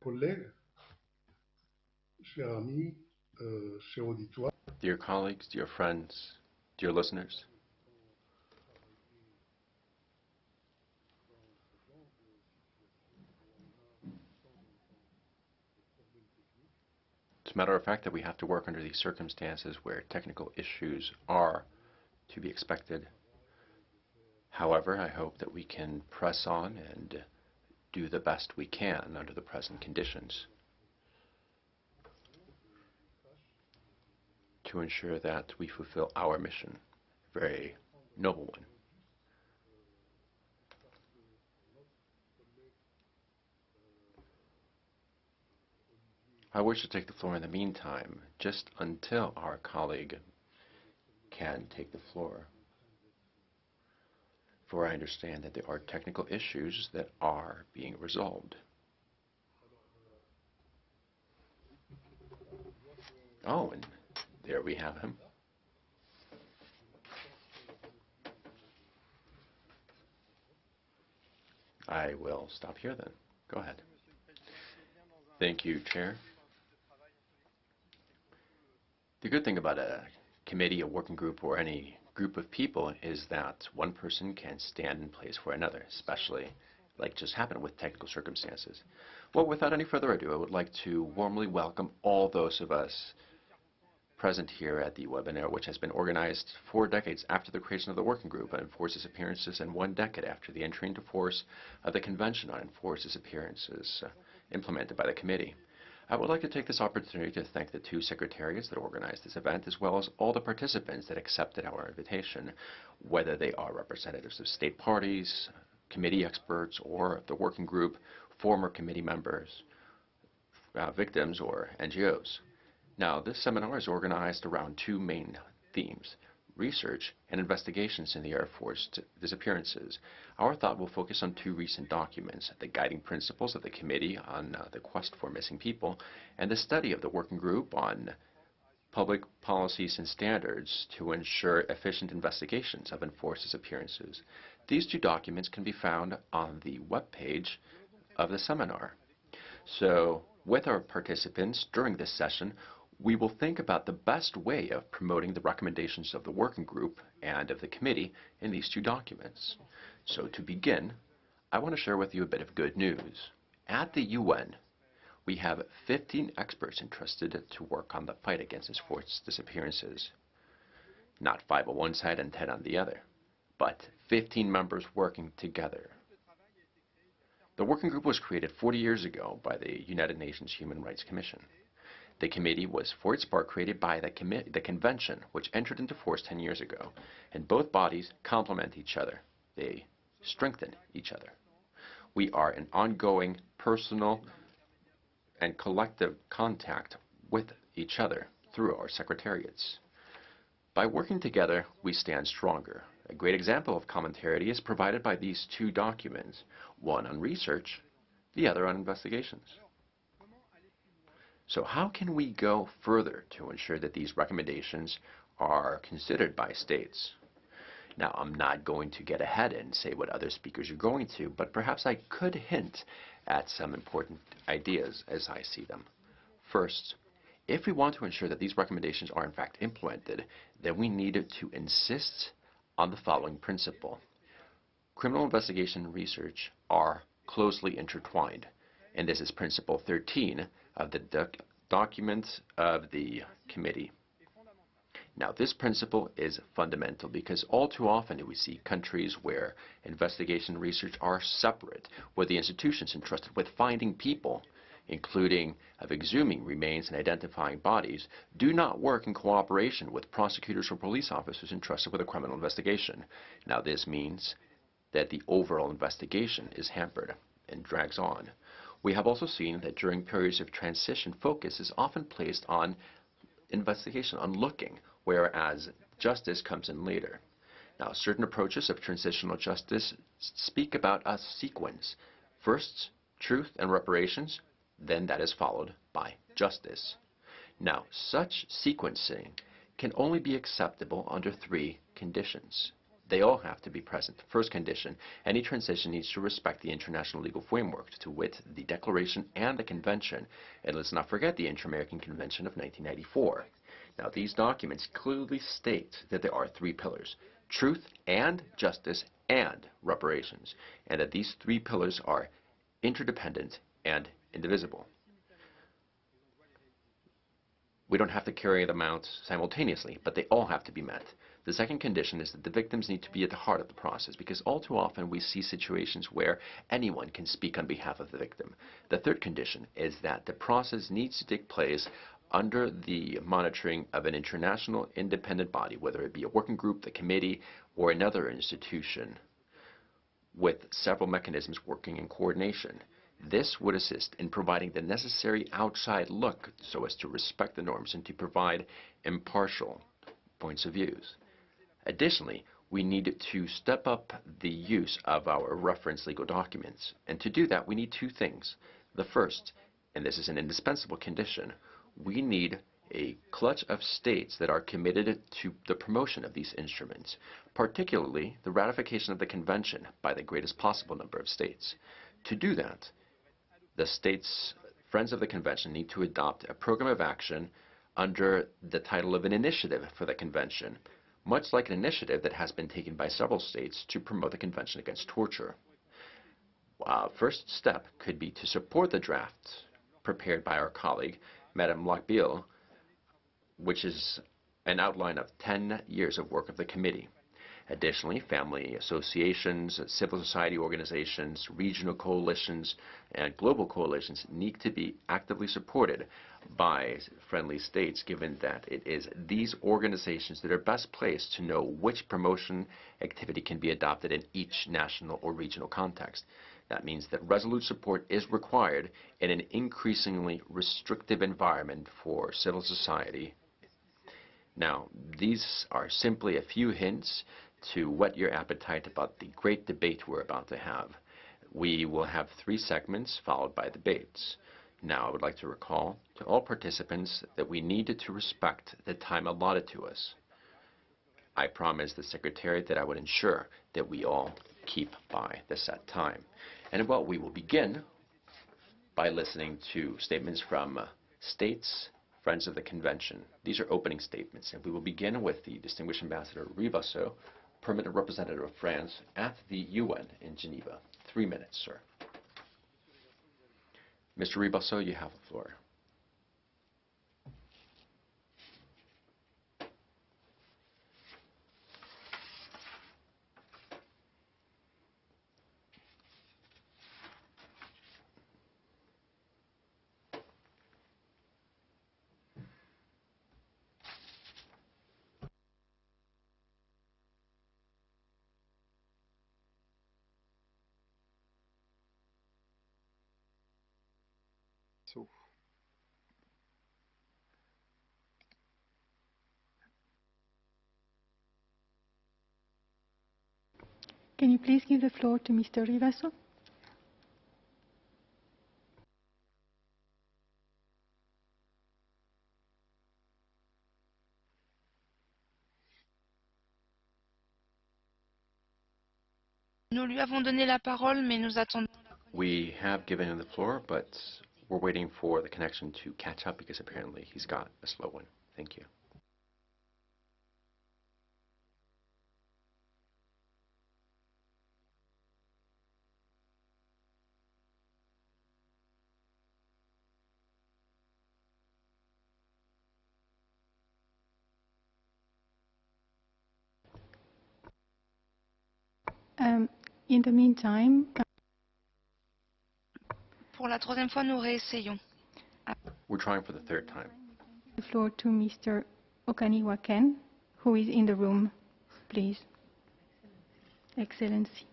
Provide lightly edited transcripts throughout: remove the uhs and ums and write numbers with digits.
Collègues, chers amis, chers auditoires, Dear colleagues, dear friends, dear listeners, it's a matter of fact that we have to work under these circumstances where technical issues are to be expected. However, I hope that we can press on and do the best we can under the present conditions to ensure that we fulfill our mission, a very noble one. I wish to take the floor in the meantime, just until our colleague can take the floor, for I understand that there are technical issues that are being resolved. Oh, and there we have him. I will stop here then. Go ahead. Thank you, Chair. The good thing about a committee, a working group, or any group of people is that one person can stand in place for another, especially like just happened with technical circumstances. Well, without any further ado, I would like to warmly welcome all those of us present here at the webinar, which has been organized 4 decades after the creation of the working group on enforced disappearances and 1 decade after the entry into force of the Convention on Enforced Disappearances implemented by the committee. I would like to take this opportunity to thank the 2 secretariats that organized this event, as well as all the participants that accepted our invitation, whether they are representatives of state parties, committee experts, or the working group, former committee members, victims, or NGOs. Now, this seminar is organized around 2 main themes: research and investigations in the Air Force disappearances. Our thought will focus on 2 recent documents: the guiding principles of the committee on the quest for missing people, and the study of the working group on public policies and standards to ensure efficient investigations of enforced disappearances. These 2 documents can be found on the webpage of the seminar. So, with our participants during this session, we will think about the best way of promoting the recommendations of the working group and of the committee in these 2 documents. So to begin, I want to share with you a bit of good news. At the UN, we have 15 experts entrusted to work on the fight against enforced disappearances. Not 5 on one side and 10 on the other, but 15 members working together. The working group was created 40 years ago by the United Nations Human Rights Commission. The committee was, for its part, created by the convention, which entered into force 10 years ago, and both bodies complement each other. They strengthen each other. We are in ongoing personal and collective contact with each other through our secretariats. By working together, we stand stronger. A great example of complementarity is provided by these 2 documents, one on research, the other on investigations. So how can we go further to ensure that these recommendations are considered by states? Now, I'm not going to get ahead and say what other speakers are going to, but perhaps I could hint at some important ideas as I see them. First, if we want to ensure that these recommendations are in fact implemented, then we need to insist on the following principle. Criminal investigation and research are closely intertwined, and this is principle 13 of the document of the committee. Now, this principle is fundamental because all too often we see countries where investigation and research are separate, where the institutions entrusted with finding people, including of exhuming remains and identifying bodies, do not work in cooperation with prosecutors or police officers entrusted with a criminal investigation. Now, this means that the overall investigation is hampered and drags on. We have also seen that during periods of transition, focus is often placed on investigation, on looking, whereas justice comes in later. Now, certain approaches of transitional justice speak about a sequence. First, truth and reparations, then that is followed by justice. Now, such sequencing can only be acceptable under 3 conditions. They all have to be present. First condition, any transition needs to respect the international legal framework, to wit, the Declaration and the Convention. And let's not forget the Inter-American Convention of 1994. Now, these documents clearly state that there are three pillars: truth and justice and reparations, and that these three pillars are interdependent and indivisible. We don't have to carry them out simultaneously, but they all have to be met. The second condition is that the victims need to be at the heart of the process, because all too often we see situations where anyone can speak on behalf of the victim. The third condition is that the process needs to take place under the monitoring of an international independent body, whether it be a working group, the committee, or another institution, with several mechanisms working in coordination. This would assist in providing the necessary outside look so as to respect the norms and to provide impartial points of views. Additionally, we need to step up the use of our reference legal documents. And to do that, we need two things. The first, and this is an indispensable condition, we need a clutch of states that are committed to the promotion of these instruments, particularly the ratification of the Convention by the greatest possible number of states. To do that, the states, friends of the Convention, need to adopt a program of action under the title of an initiative for the Convention, much like an initiative that has been taken by several states to promote the Convention against torture. First step could be to support the draft prepared by our colleague, Madame Lochbiel, which is an outline of 10 years of work of the committee. Additionally, family associations, civil society organizations, regional coalitions, and global coalitions need to be actively supported by friendly states, given that it is these organizations that are best placed to know which promotion activity can be adopted in each national or regional context. That means that resolute support is required in an increasingly restrictive environment for civil society. Now, these are simply a few hints to whet your appetite about the great debate we're about to have. We will have 3 segments followed by debates. Now, I would like to recall to all participants that we needed to respect the time allotted to us. I promised the Secretariat that I would ensure that we all keep by the set time. And well, we will begin by listening to statements from states, friends of the Convention. These are opening statements, and we will begin with the Distinguished Ambassador Rivasso, Permanent Representative of France at the UN in Geneva. 3 minutes, sir. Mr. Rivasso, you have the floor. Can you please give the floor to Mr. Rivasso? Nous lui avons donné la parole, mais nous attendons. We have given him the floor, but we're waiting for the connection to catch up because apparently he's got a slow one. Thank you. In the meantime, Pour la 3e fois, nous réessayons. We're trying for the 3rd time. the floor to Mr. Okaniwa Ken, who is in the room, please. Excellency.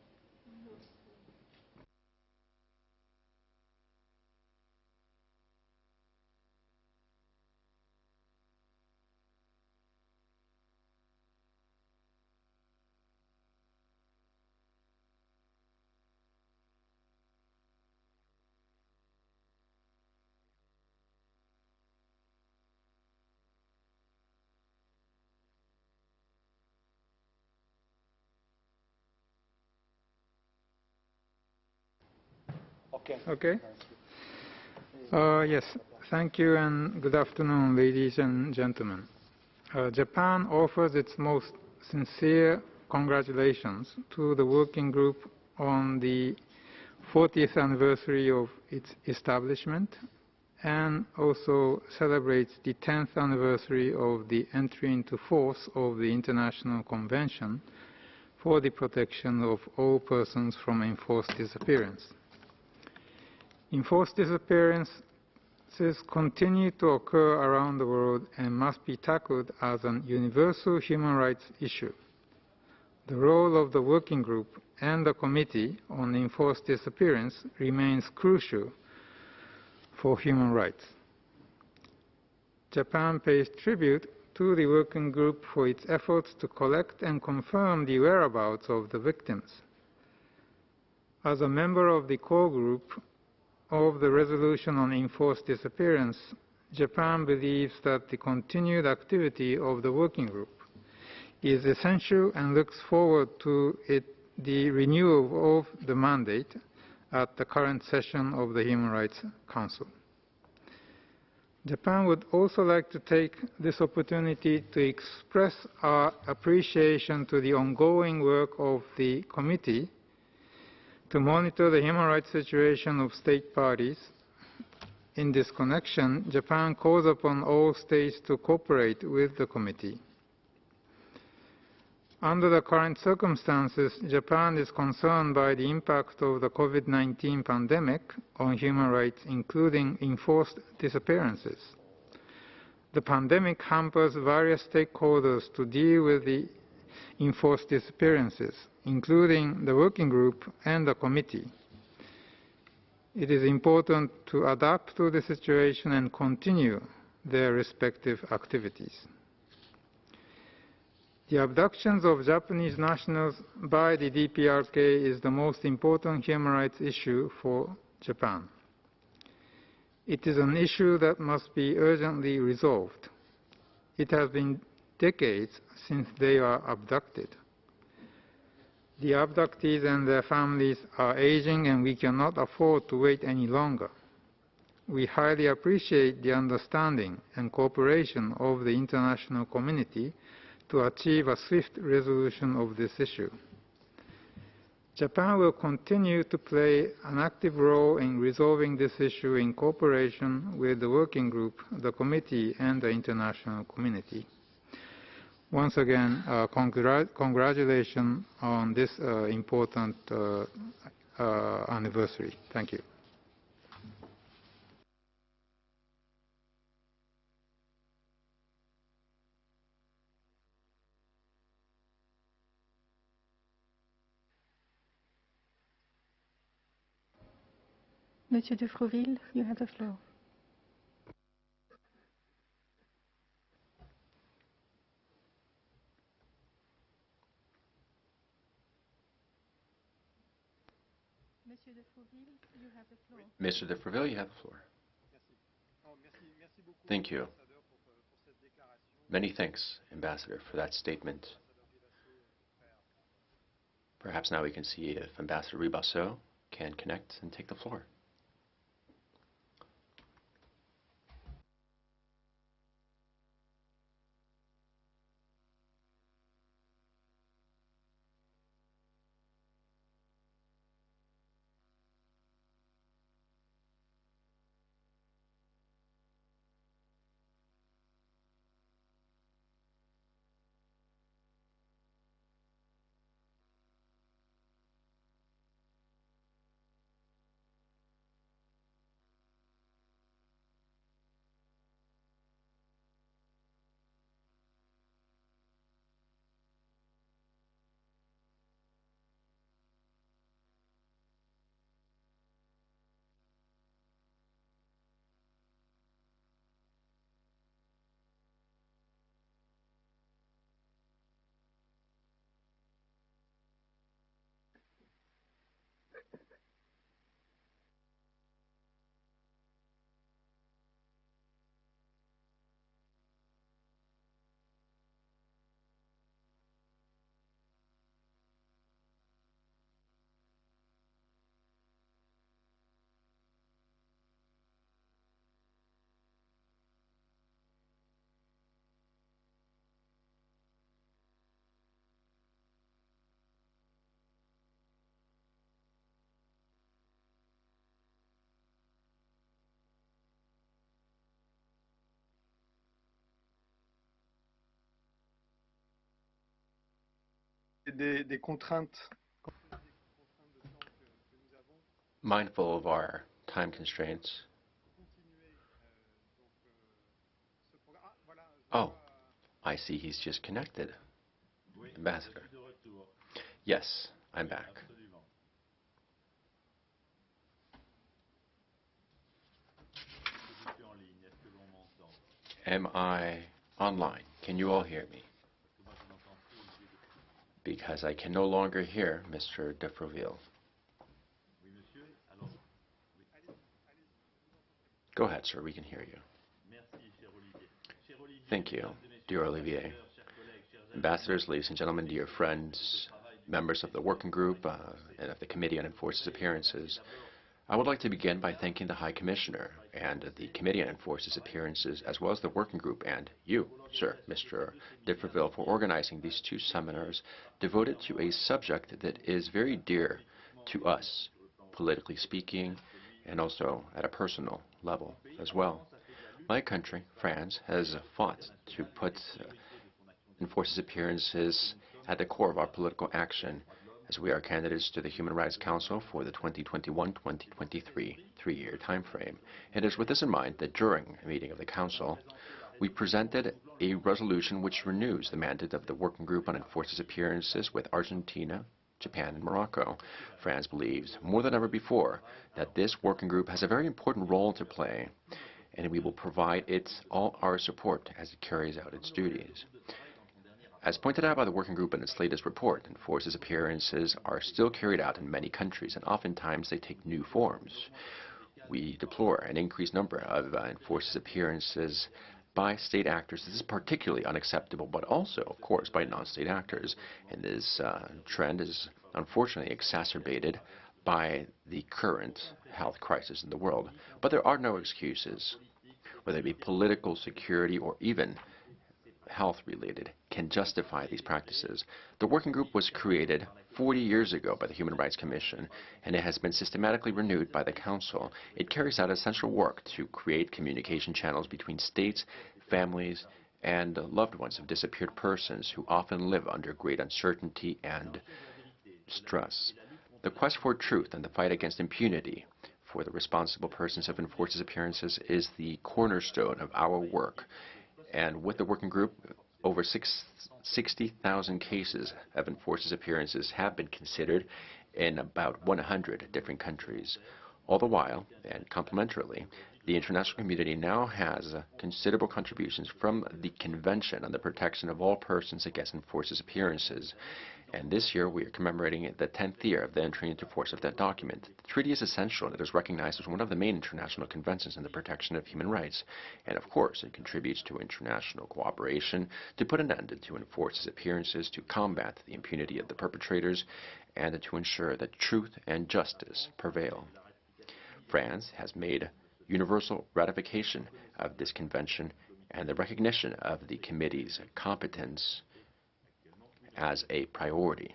Okay. Yes. Thank you and good afternoon, ladies and gentlemen. Japan offers its most sincere congratulations to the working group on the 40th anniversary of its establishment and also celebrates the 10th anniversary of the entry into force of the International Convention for the Protection of All Persons from Enforced Disappearance. Enforced disappearances continue to occur around the world and must be tackled as an universal human rights issue. The role of the working group and the Committee on Enforced Disappearance remains crucial for human rights. Japan pays tribute to the working group for its efforts to collect and confirm the whereabouts of the victims. As a member of the core group of the Resolution on Enforced Disappearance, Japan believes that the continued activity of the working group is essential and looks forward to the renewal of the mandate at the current session of the Human Rights Council. Japan would also like to take this opportunity to express our appreciation to the ongoing work of the committee to monitor the human rights situation of state parties. In this connection, Japan calls upon all states to cooperate with the committee. Under the current circumstances, Japan is concerned by the impact of the COVID-19 pandemic on human rights, including enforced disappearances. The pandemic hampers various stakeholders to deal with the enforced disappearances, including the working group and the committee. It is important to adapt to the situation and continue their respective activities. The abductions of Japanese nationals by the DPRK is the most important human rights issue for Japan. It is an issue that must be urgently resolved. It has been decades since they were abducted. The abductees and their families are aging, and we cannot afford to wait any longer. We highly appreciate the understanding and cooperation of the international community to achieve a swift resolution of this issue. Japan will continue to play an active role in resolving this issue in cooperation with the working group, the committee, and the international community. Once again, congratulations on this important anniversary. Thank you. Monsieur de Frouville, you have the floor. Monsieur de Frouville, you have the floor. Mr. de Freville, you have the floor. Thank you. Many thanks, Ambassador, for that statement. Perhaps now we can see if Ambassador Ribasseau can connect and take the floor. des contraintes. Mindful of our time constraints. Oh, I see he's just connected. Ambassador. Yes, I'm back. Am I online? Can you all hear me? Because I can no longer hear Mr. de Froville. Go ahead, sir. We can hear you. Thank you, dear Olivier. Ambassadors, ladies and gentlemen, dear friends, members of the working group and of the Committee on Enforced Disappearances, I would like to begin by thanking the High Commissioner and the Committee on Enforced Disappearances, as well as the working group, and you, sir, Mr. de Froville, for organizing these two seminars devoted to a subject that is very dear to us, politically speaking, and also at a personal level as well. My country, France, has fought to put enforced disappearances at the core of our political action, as we are candidates to the Human Rights Council for the 2021-2023 three-year time frame. It is with this in mind that during a meeting of the Council, we presented a resolution which renews the mandate of the Working Group on Enforced Disappearances with Argentina, Japan, and Morocco. France believes more than ever before that this working group has a very important role to play, and we will provide it all our support as it carries out its duties. As pointed out by the working group in its latest report, enforced disappearances are still carried out in many countries, and oftentimes they take new forms. We deplore an increased number of enforced disappearances by state actors. This is particularly unacceptable, but also, of course, by non-state actors. And this trend is unfortunately exacerbated by the current health crisis in the world. But there are no excuses, whether it be political, security, or even health-related, can justify these practices. The working group was created 40 years ago by the Human Rights Commission, and it has been systematically renewed by the Council. It carries out essential work to create communication channels between states, families, and loved ones of disappeared persons who often live under great uncertainty and stress. The quest for truth and the fight against impunity for the responsible persons of enforced disappearances is the cornerstone of our work. And with the working group, over 60,000 cases of enforced disappearances have been considered in about 100 different countries. All the while, and complementarily, the international community now has considerable contributions from the Convention on the Protection of All Persons Against Enforced Disappearances. And this year, we are commemorating the 10th year of the entry into force of that document. The treaty is essential, and it is recognized as one of the main international conventions in the protection of human rights. And of course, it contributes to international cooperation to put an end to enforced disappearances, to combat the impunity of the perpetrators, and to ensure that truth and justice prevail. France has made universal ratification of this convention and the recognition of the committee's competence as a priority.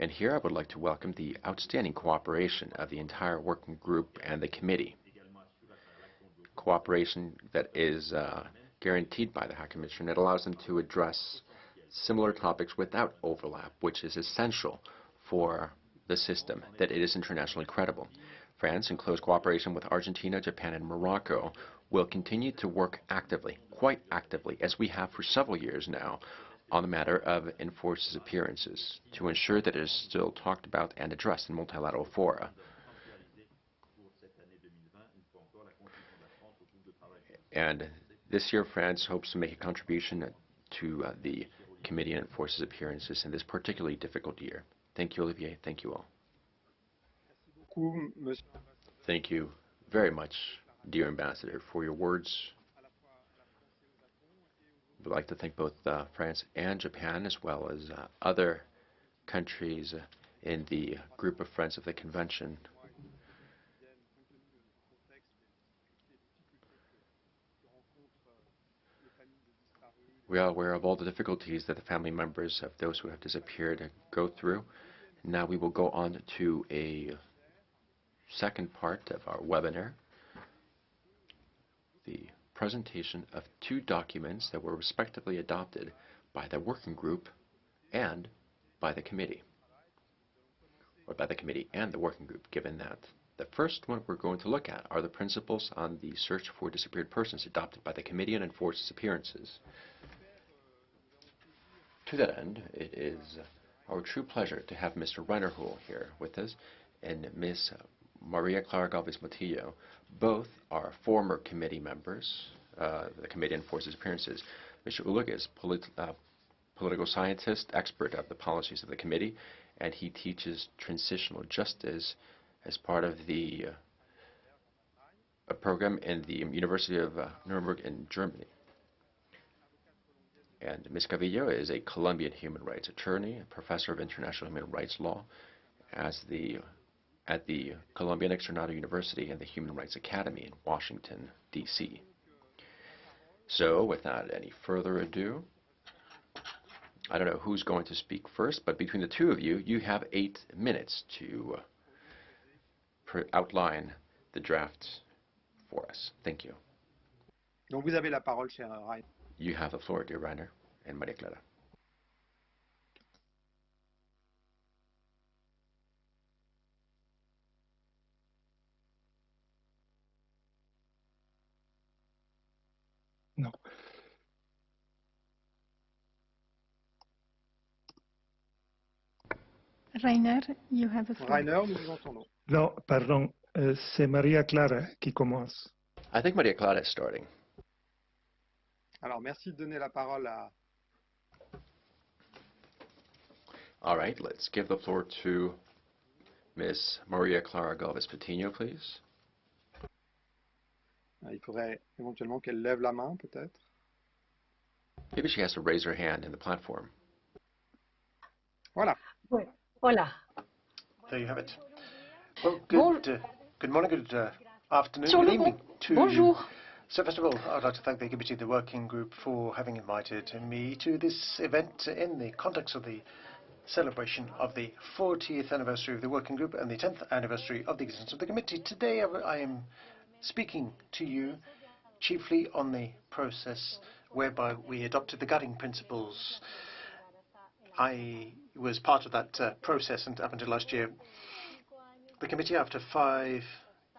And here I would like to welcome the outstanding cooperation of the entire working group and the committee. Cooperation that is guaranteed by the High Commission. It allows them to address similar topics without overlap, which is essential for the system, that it is internationally credible. France, in close cooperation with Argentina, Japan, and Morocco, will continue to work actively, quite actively, as we have for several years now, on the matter of enforced disappearances, to ensure that it is still talked about and addressed in multilateral fora. And this year, France hopes to make a contribution to the Committee on Enforced Disappearances in this particularly difficult year. Thank you, Olivier. Thank you all. Thank you very much, dear Ambassador, for your words. We'd like to thank both France and Japan, as well as other countries in the group of friends of the Convention. We are aware of all the difficulties that the family members of those who have disappeared go through. Now we will go on to a second part of our webinar, the presentation of two documents that were respectively adopted by the working group and by the committee, or by the committee and the working group, given that the first one we're going to look at are the principles on the search for disappeared persons adopted by the committee on enforced disappearances. To that end, it is our true pleasure to have Mr. Reinerhuhl here with us and Ms. Maria Clara Galvez-Motillo. Both are former committee members, the Committee on Enforced Disappearances. Mr. Ulig is political scientist, expert of the policies of the committee, and he teaches transitional justice as part of the a program in the University of Nuremberg in Germany. And Ms. Cavillo is a Colombian human rights attorney, a professor of international human rights law at the Colombian Externado University and the Human Rights Academy in Washington, D.C. So, without any further ado, I don't know who's going to speak first, but between the two of you, you have 8 minutes to outline the draft for us. Thank you. Donc vous avez la parole, cher Rainer. You have the floor, dear Rainer and Maria Clara. No. Rainer, you have the floor. Rainer, nous vous entendons. No, pardon, c'est Maria Clara qui commence. I think Maria Clara is starting. Alors, merci de donner la parole à... All right, let's give the floor to Ms. Maria Clara Galvez-Motillo, please. Il faudrait éventuellement qu'elle lève la main, peut-être. Maybe she has to raise her hand in the platform. Voilà. Hola. There you have it. Well, good morning, good afternoon, good evening to Bonjour. you. So first of all, I'd like to thank the committee, the working group, for having invited me to this event in the context of the celebration of the 40th anniversary of the working group and the 10th anniversary of the existence of the committee. Today I am speaking to you chiefly on the process whereby we adopted the guiding principles. I was part of that process, and up until last year, the committee, after 5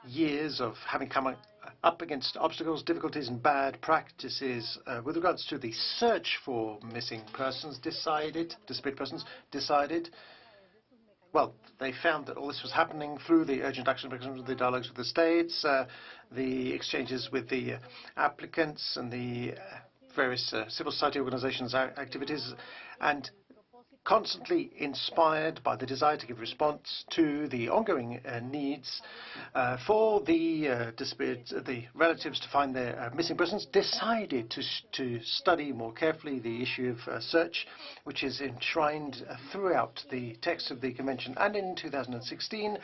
years of having come up against obstacles, difficulties and bad practices with regards to the search for missing persons, disappeared persons, well, they found that all this was happening through the urgent action mechanisms, the dialogues with the states, the exchanges with the applicants and the various civil society organizations' activities, and constantly inspired by the desire to give response to the ongoing needs for the relatives to find their missing persons, decided to study more carefully the issue of search, which is enshrined throughout the text of the Convention. And in 2016,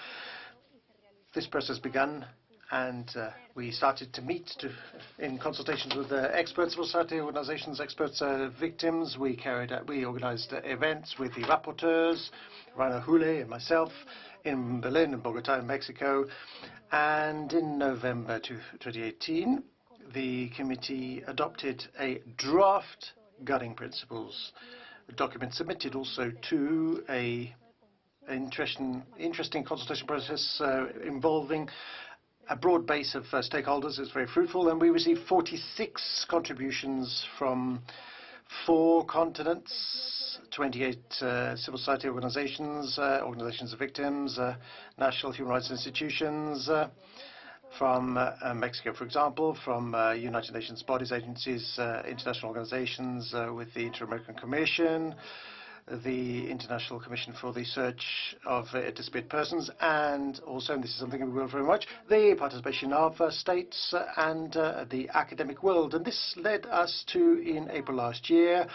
this process began, and we started to meet in consultations with experts, civil society organizations, experts, victims. We organized events with the rapporteurs, Rainer Hule and myself, in Berlin and Bogota in Mexico. And in November 2018, the committee adopted a draft guiding principles, a document submitted also to an interesting consultation process involving a broad base of stakeholders. Is very fruitful, and we received 46 contributions from 4 continents, 28 civil society organizations, organizations of victims, national human rights institutions, from Mexico, for example, from United Nations bodies, agencies, international organizations with the Inter-American Commission, the International Commission for the Search of Disappeared Persons, and also, and this is something we will very much, the participation of states and the academic world. And this led us to, in April last year,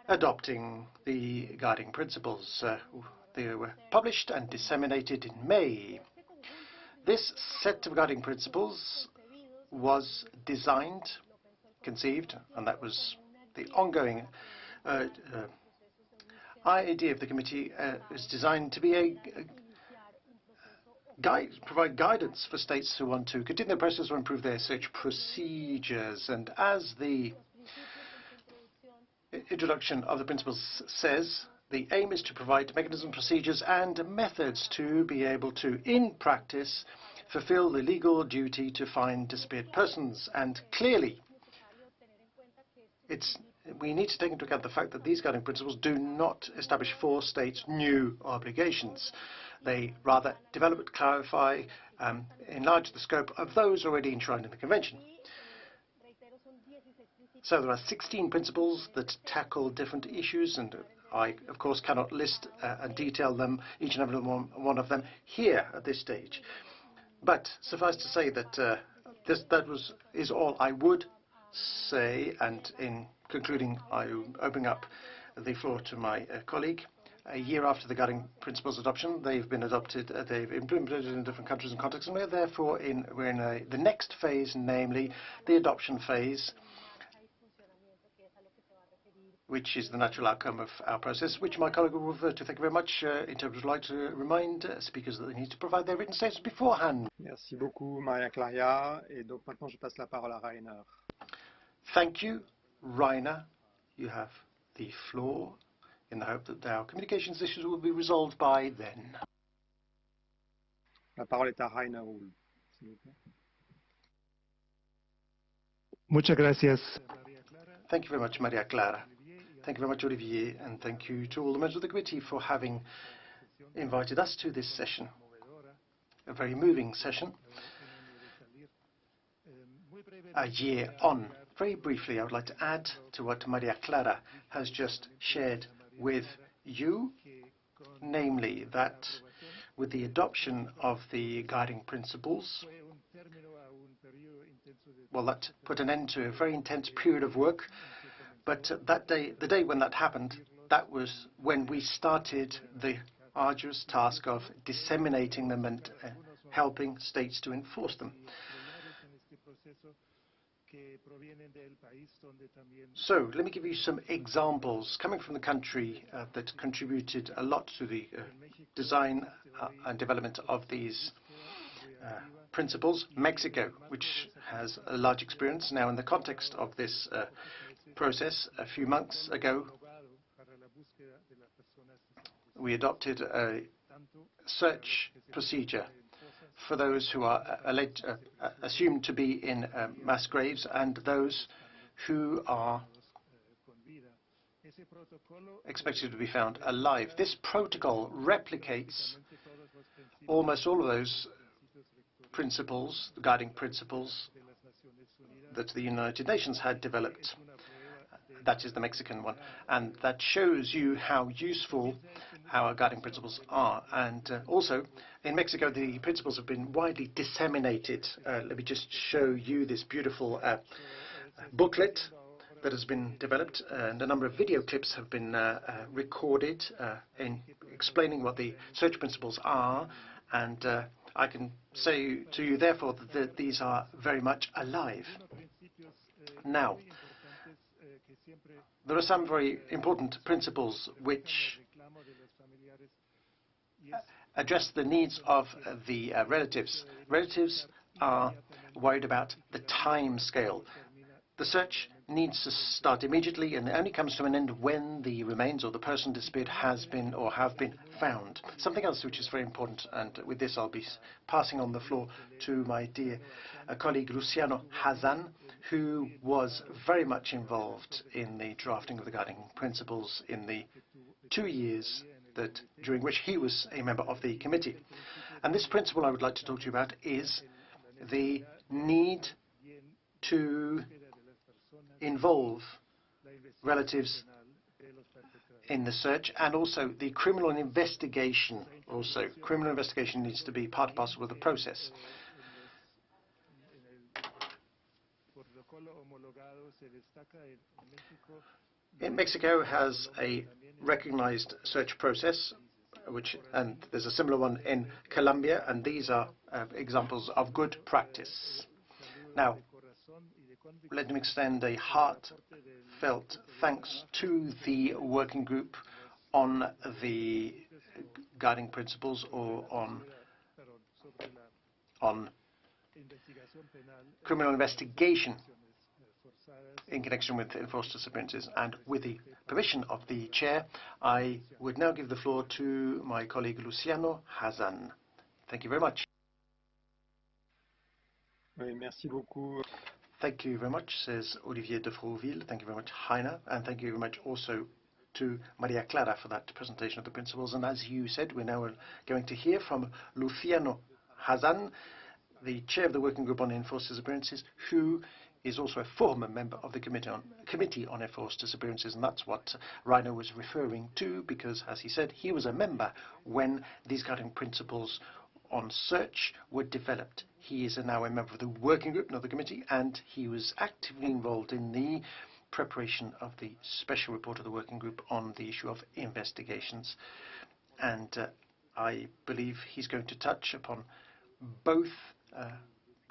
adopting the guiding principles. They were published and disseminated in May. This set of guiding principles was designed, conceived, and that was the ongoing idea of the committee, is designed to be provide guidance for states who want to continue the process or improve their search procedures. And as the introduction of the principles says the aim is to provide mechanisms, procedures and methods to be able to, in practice, fulfill the legal duty to find disappeared persons. And clearly, we need to take into account the fact that these guiding principles do not establish for states new obligations. They rather develop, clarify, enlarge the scope of those already enshrined in the Convention. So there are 16 principles that tackle different issues, and I, of course, cannot list and detail them, each and every one of them, here at this stage. But suffice to say that is all I would say, and in concluding, I'm opening up the floor to my colleague. A year after the guiding principles adoption, they've been adopted, they've implemented in different countries and contexts, and we're therefore we're in the next phase, namely the adoption phase, which is the natural outcome of our process, which my colleague will refer to. Thank you very much. Interpreters would like to remind speakers that they need to provide their written statements beforehand. Merci beaucoup, Maria Clara. Et donc maintenant, je passe la parole à Rainer. Thank you, Rainer. You have the floor in the hope that our communications issues will be resolved by then. La parole est à Rainer, s'il vous plaît. Muchas gracias. Thank you very much, Maria Clara. Thank you very much, Olivier, and thank you to all the members of the committee for having invited us to this session, a very moving session. A year on. Very briefly, I would like to add to what Maria Clara has just shared with you, namely that with the adoption of the guiding principles, well, that put an end to a very intense period of work. But that day, the day when that happened, that was when we started the arduous task of disseminating them and helping states to enforce them. So let me give you some examples coming from the country that contributed a lot to the design and development of these principles, Mexico, which has a large experience. Now, in the context of this process, a few months ago, we adopted a search procedure for those who are assumed to be in mass graves and those who are expected to be found alive. This protocol replicates almost all of those principles, the guiding principles that the United Nations had developed. That is the Mexican one. And that shows you how useful our guiding principles are. And also, in Mexico, the principles have been widely disseminated. Let me just show you this beautiful booklet that has been developed. And a number of video clips have been recorded in explaining what the search principles are. And I can say to you, therefore, that these are very much alive. Now, there are some very important principles which address the needs of the relatives. Relatives are worried about the time scale. The search needs to start immediately and only comes to an end when the remains or the person disappeared has been or have been found. Something else which is very important, and with this I'll be passing on the floor to my dear colleague Luciano Hazan, who was very much involved in the drafting of the guiding principles in the 2 years during which he was a member of the committee. And this principle I would like to talk to you about is the need to involve relatives in the search, and also the criminal investigation. Also, criminal investigation needs to be part and parcel of the process. In Mexico has a recognized search process, and there's a similar one in Colombia, and these are examples of good practice. Now, let me extend a heartfelt thanks to the working group on the guiding principles, or on criminal investigation. in connection with enforced disappearances. And with the permission of the chair, I would now give the floor to my colleague Luciano Hazan. Thank you very much. Oui, merci beaucoup. Thank you very much, says Olivier de Frouville. Thank you very much, Heiner. And thank you very much also to Maria Clara for that presentation of the principles. And as you said, we're now going to hear from Luciano Hazan, the chair of the Working Group on Enforced Disappearances, who is also a former member of the Committee on Enforced Disappearances. And that's what Rainer was referring to, because, as he said, he was a member when these guiding principles on search were developed. He is now a member of the working group, not the committee, and he was actively involved in the preparation of the special report of the working group on the issue of investigations. And I believe he's going to touch upon both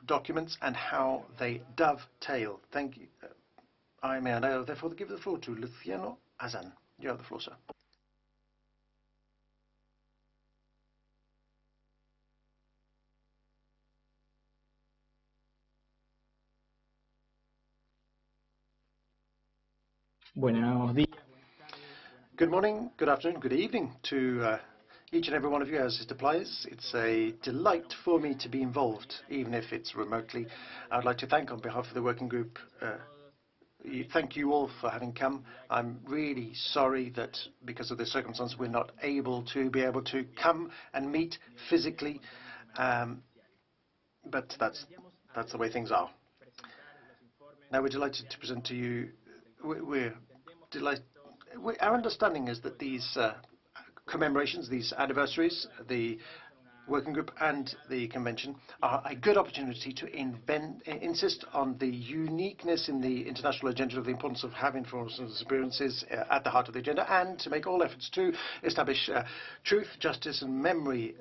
documents and how they dovetail. Thank you. I may now therefore give the floor to Luciano Hazan. You have the floor, sir. Good morning, good afternoon, good evening to each and every one of you, as it applies. It's a delight for me to be involved, even if it's remotely. I would like to thank, on behalf of the working group, thank you all for having come. I'm really sorry that because of the circumstances we're not able to come and meet physically, but that's the way things are. Now we're delighted to present to you. Our understanding is that these commemorations, these anniversaries, the working group and the convention, are a good opportunity to insist on the uniqueness in the international agenda of the importance of having enforced disappearances at the heart of the agenda, and to make all efforts to establish truth, justice and memory.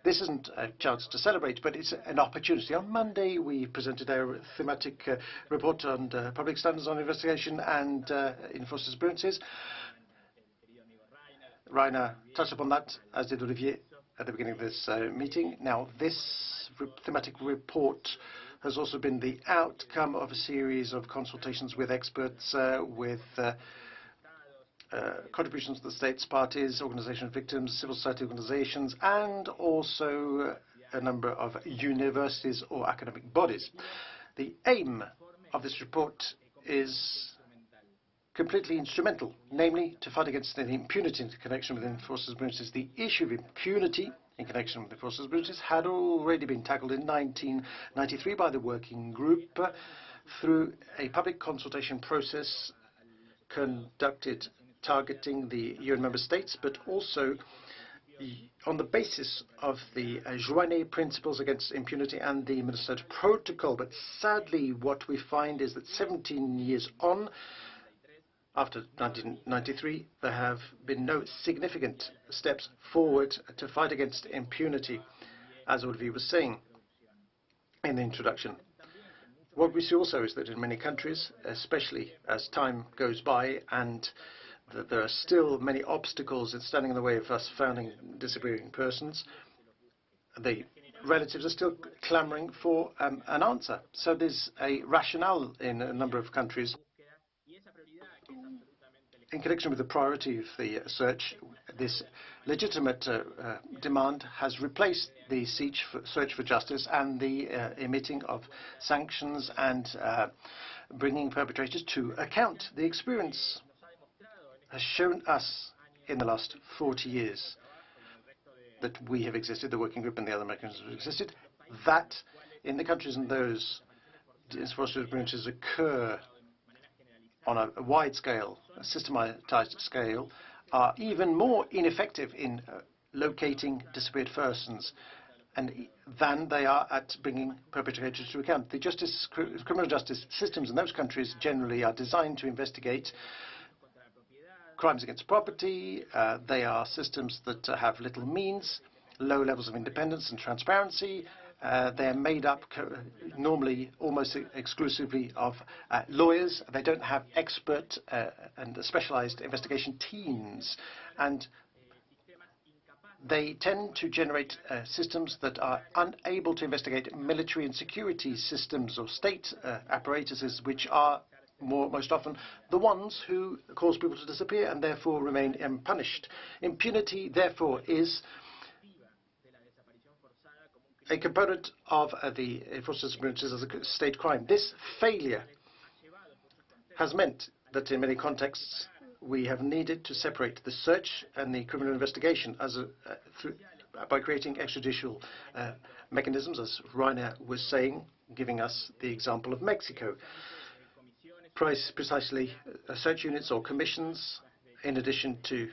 This isn't a chance to celebrate, but it's an opportunity. On Monday, we presented our thematic report on public standards on investigation and enforced disappearances. Rainer touched upon that, as did Olivier at the beginning of this meeting. Now, this thematic report has also been the outcome of a series of consultations with experts, with contributions to the states, parties, organizations of victims, civil society organizations, and also a number of universities or academic bodies. The aim of this report is completely instrumental, namely to fight against the impunity in connection with enforced disappearances. The issue of impunity in connection with enforced disappearances had already been tackled in 1993 by the working group through a public consultation process conducted targeting the UN member states, but also on the basis of the Joannet principles against impunity and the Minnesota Protocol. But sadly, what we find is that 17 years on, after 1993, there have been no significant steps forward to fight against impunity, as Olivier was saying in the introduction. What we see also is that in many countries, especially as time goes by, and that there are still many obstacles standing in the way of us finding disappearing persons, the relatives are still clamoring for an answer. So there's a rationale in a number of countries in connection with the priority of the search. This legitimate demand has replaced the search for justice and the emitting of sanctions and bringing perpetrators to account. The experience has shown us in the last 40 years that we have existed, the working group and the other mechanisms have existed, that in the countries in those enforced disappearances occur on a wide scale, a systematized scale, are even more ineffective in locating disappeared persons than they are at bringing perpetrators to account. The criminal justice systems in those countries generally are designed to investigate crimes against property. They are systems that have little means, low levels of independence and transparency. They're made up normally almost exclusively of lawyers. They don't have expert and specialized investigation teams. And they tend to generate systems that are unable to investigate military and security systems or state apparatuses, which are most often the ones who cause people to disappear and therefore remain unpunished. Impunity, therefore, is a component of the enforced disappearances as a state crime. This failure has meant that in many contexts we have needed to separate the search and the criminal investigation by creating extrajudicial mechanisms, as Rainer was saying, giving us the example of Mexico. Precisely search units or commissions, in addition to,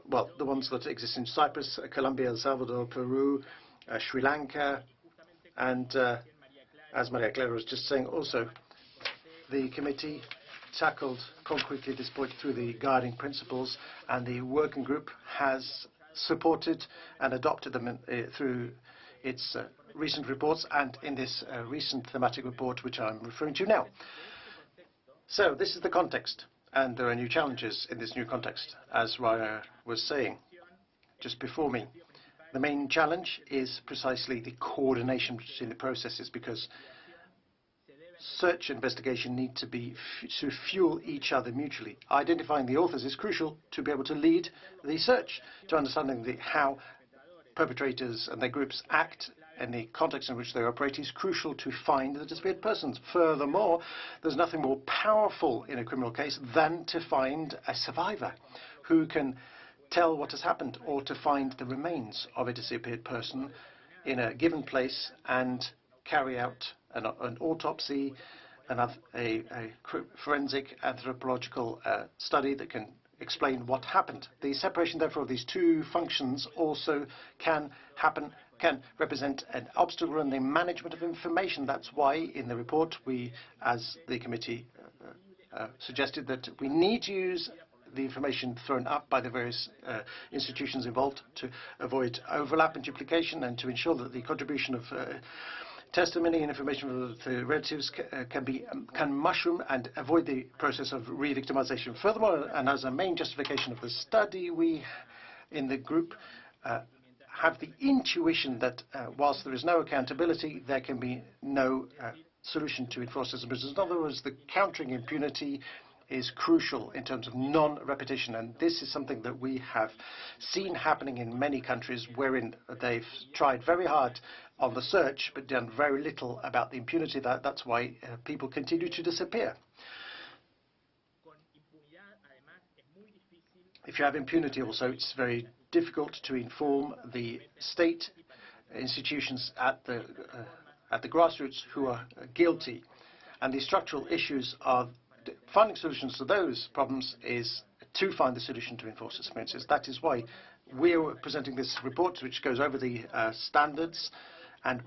well, the ones that exist in Cyprus, Colombia, El Salvador, Peru, Sri Lanka, and as Maria Clara was just saying also, the committee tackled concretely this point through the guiding principles, and the working group has supported and adopted them through its recent reports and in this recent thematic report which I'm referring to now. So this is the context, and there are new challenges in this new context, as Rainer was saying just before me. The main challenge is precisely the coordination between the processes, because search and investigation need to fuel each other mutually. Identifying the authors is crucial to be able to lead the search, to understanding how perpetrators and their groups act and the context in which they operate is crucial to find the disappeared persons. Furthermore, there's nothing more powerful in a criminal case than to find a survivor who can tell what has happened, or to find the remains of a disappeared person in a given place and carry out an autopsy, a forensic anthropological study that can explain what happened. The separation, therefore, of these two functions also can represent an obstacle in the management of information. That's why in the report we, as the committee suggested, that we need to use the information thrown up by the various institutions involved to avoid overlap and duplication, and to ensure that the contribution of testimony and information of the relatives can mushroom and avoid the process of re-victimization. Furthermore, and as a main justification of the study, we in the group have the intuition that whilst there is no accountability, there can be no solution to enforced disappearances. In other words, the countering impunity is crucial in terms of non-repetition, and this is something that we have seen happening in many countries wherein they've tried very hard on the search but done very little about the impunity. That's why people continue to disappear. If you have impunity also, it's very difficult to inform the state institutions at the grassroots who are guilty, and the structural issues of finding solutions to those problems is to find the solution to enforced disappearances. That is why we're presenting this report, which goes over the standards and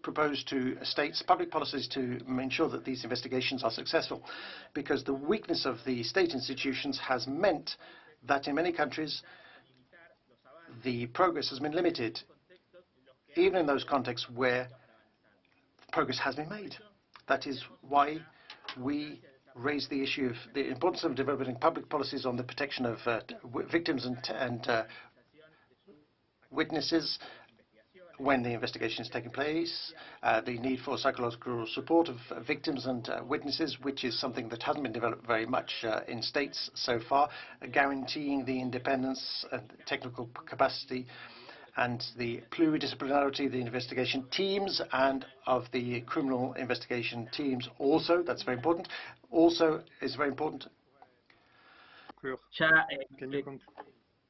propose to states public policies to ensure that these investigations are successful, because the weakness of the state institutions has meant that in many countries the progress has been limited, even in those contexts where progress has been made. That is why we raise the issue of the importance of developing public policies on the protection of victims and witnesses when the investigation is taking place, the need for psychological support of victims and witnesses, which is something that hasn't been developed very much in states so far, guaranteeing the independence and technical capacity and the pluridisciplinarity of the investigation teams and of the criminal investigation teams also. That's very important. Also is very important.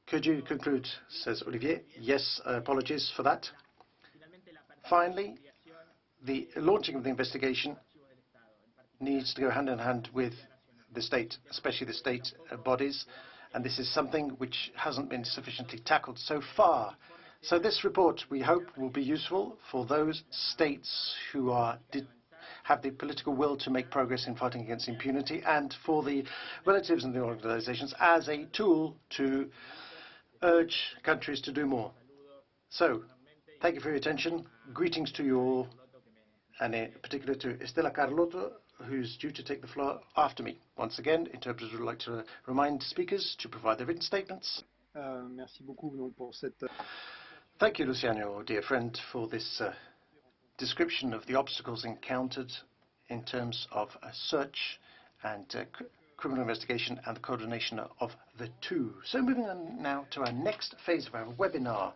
Could you conclude, says Olivier? Yes, apologies for that. Finally, the launching of the investigation needs to go hand in hand with the state, especially the state bodies, and this is something which hasn't been sufficiently tackled so far. So this report, we hope, will be useful for those states who have the political will to make progress in fighting against impunity, and for the relatives and the organizations as a tool to urge countries to do more. So, thank you for your attention. Greetings to you all, and in particular to Estela Carlotto, who's due to take the floor after me. Once again, interpreters would like to remind speakers to provide their written statements. Merci beaucoup pour cette Thank you, Luciano, dear friend, for this description of the obstacles encountered in terms of search and criminal investigation and the coordination of the two. So moving on now to our next phase of our webinar,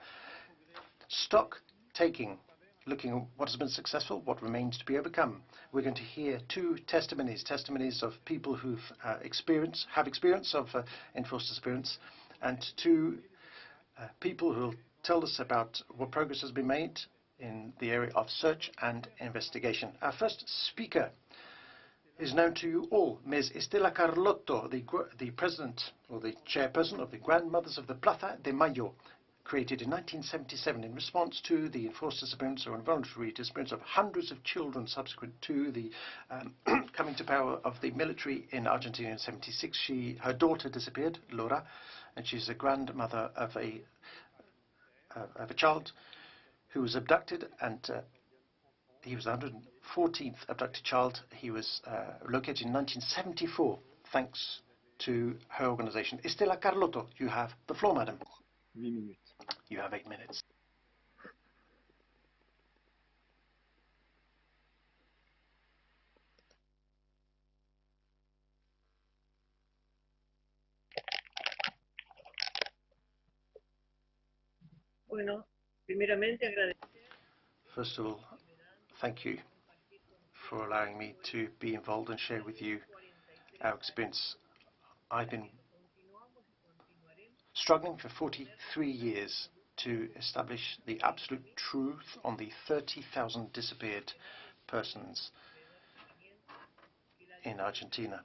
stock taking, looking at what has been successful, what remains to be overcome. We're going to hear two testimonies of people who've have experience of enforced disappearance, and two people who will tell us about what progress has been made in the area of search and investigation. Our first speaker is known to you all, Ms. Estela Carlotto, the president or the chairperson of the Grandmothers of the Plaza de Mayo, created in 1977 in response to the enforced disappearance or involuntary disappearance of hundreds of children subsequent to the coming to power of the military in Argentina in 76. Her daughter disappeared, Laura, and she's a grandmother of a child who was abducted, and he was the 114th abducted child. He was located in 1974, thanks to her organization. Estela Carlotto, you have the floor, madam. 8 minutes. You have 8 minutes. First of all, thank you for allowing me to be involved and share with you our experience. I've been struggling for 43 years to establish the absolute truth on the 30,000 disappeared persons in Argentina.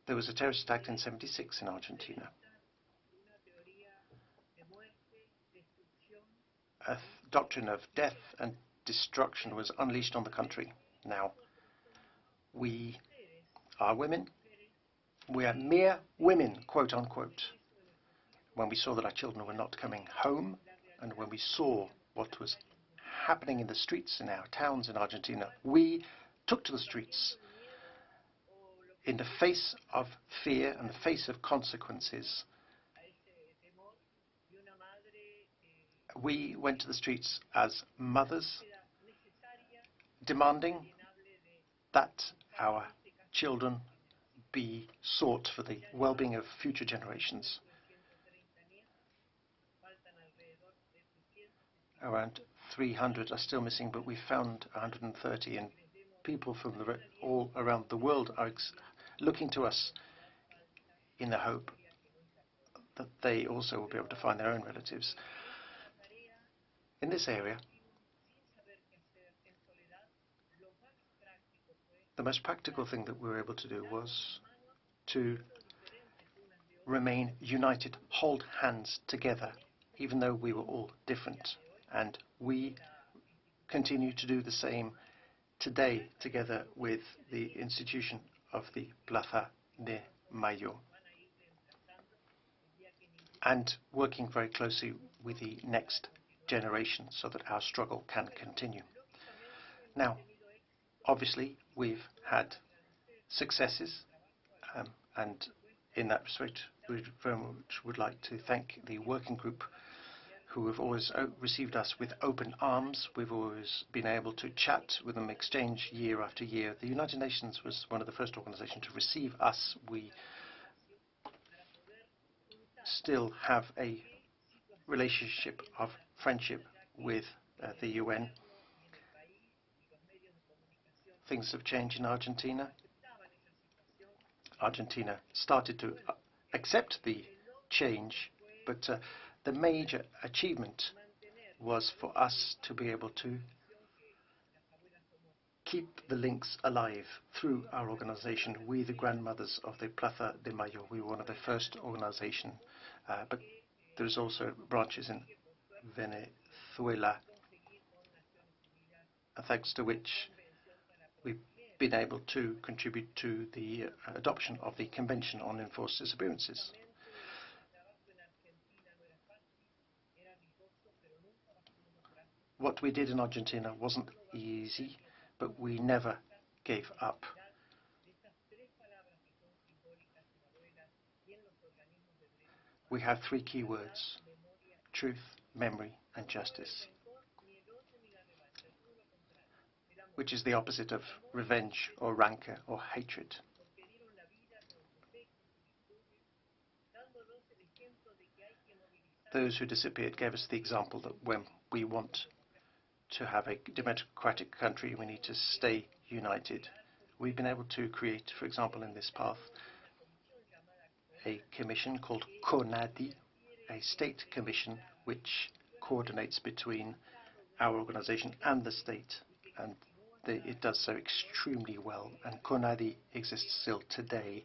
There was a terrorist attack in 76 in Argentina. A doctrine of death and destruction was unleashed on the country. Now, we are women. We are mere women, quote unquote. When we saw that our children were not coming home, and when we saw what was happening in the streets in our towns in Argentina, we took to the streets in the face of fear and the face of consequences. We went to the streets as mothers, demanding that our children be sought for the well-being of future generations. Around 300 are still missing, but we found 130, and people from all around the world are looking to us in the hope that they also will be able to find their own relatives. In this area, the most practical thing that we were able to do was to remain united, hold hands together, even though we were all different. And we continue to do the same today, together with the institution of the Plaza de Mayo, and working very closely with the next generation so that our struggle can continue. Now, obviously, we've had successes, and in that respect, we very much would like to thank the working group who have always received us with open arms. We've always been able to chat with them, exchange year after year. The United Nations was one of the first organizations to receive us. We still have a relationship of friendship with the UN. Things have changed in Argentina. Argentina started to accept the change, but the major achievement was for us to be able to keep the links alive through our organization. We, the Grandmothers of the Plaza de Mayo, we were one of the first organization, but there's also branches in Venezuela, thanks to which we've been able to contribute to the adoption of the Convention on Enforced Disappearances. What we did in Argentina wasn't easy, but we never gave up. we have three key words: truth, memory, and justice, which is the opposite of revenge or rancor or hatred. Those who disappeared gave us the example that when we want to have a democratic country, we need to stay united. We've been able to create, for example, in this path, a commission called CONADI, a state commission which coordinates between our organization and the state, and it does so extremely well, and CONADI exists still today.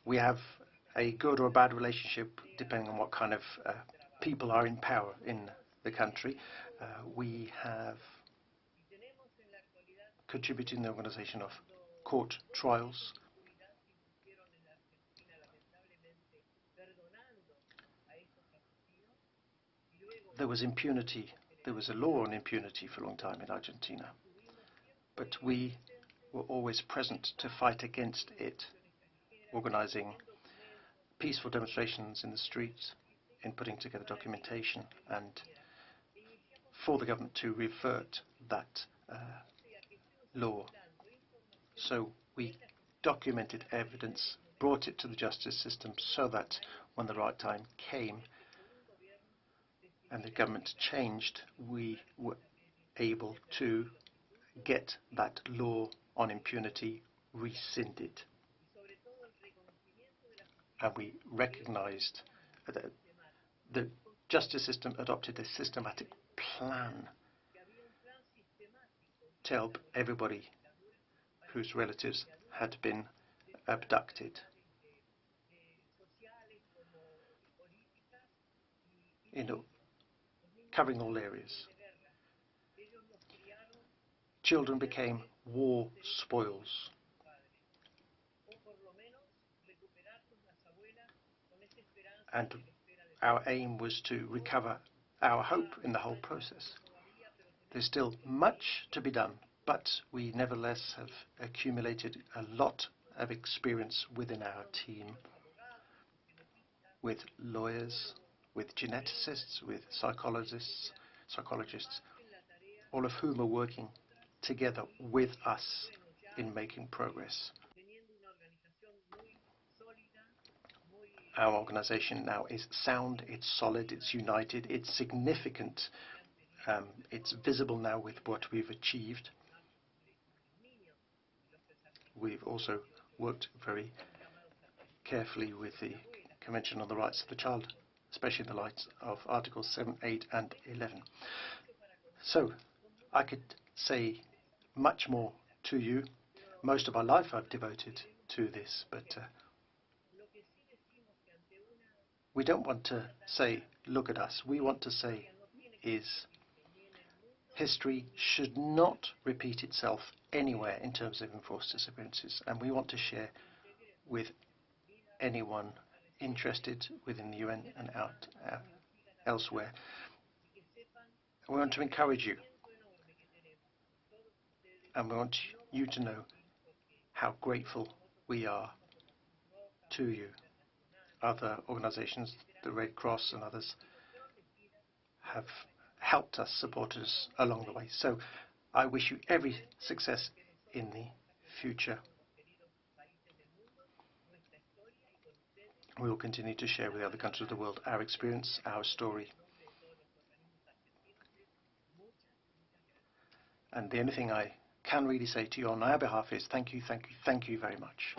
We have a good or bad relationship depending on what kind of people are in power in the country. We have contributed in the organization of court trials. There was impunity. There was a law on impunity for a long time in Argentina, but we were always present to fight against it, organizing peaceful demonstrations in the streets, in putting together documentation, and for the government to revert that law. So we documented evidence, brought it to the justice system so that when the right time came and the government changed, we were able to get that law on impunity rescinded. And we recognized that the justice system adopted a systematic plan to help everybody whose relatives had been abducted. Covering all areas. Children became war spoils. And our aim was to recover our hope in the whole process. There's still much to be done, but we nevertheless have accumulated a lot of experience within our team, with lawyers, with geneticists, with psychologists, all of whom are working together with us in making progress. Our organization now is sound, it's solid, it's united, it's significant, it's visible now with what we've achieved. We've also worked very carefully with the Convention on the Rights of the Child, especially in the light of Articles 7, 8 and 11. So I could say much more to you. Most of my life I've devoted to this, but we don't want to say, look at us. We want to say is history should not repeat itself anywhere in terms of enforced disappearances, and we want to share with anyone interested within the UN and elsewhere. We want to encourage you, and we want you to know how grateful we are to you. Other organizations, the Red Cross and others, have helped us, supported us along the way. So I wish you every success in the future. We will continue to share with the other countries of the world our experience, our story. And the only thing I can really say to you on our behalf is thank you, thank you, thank you very much.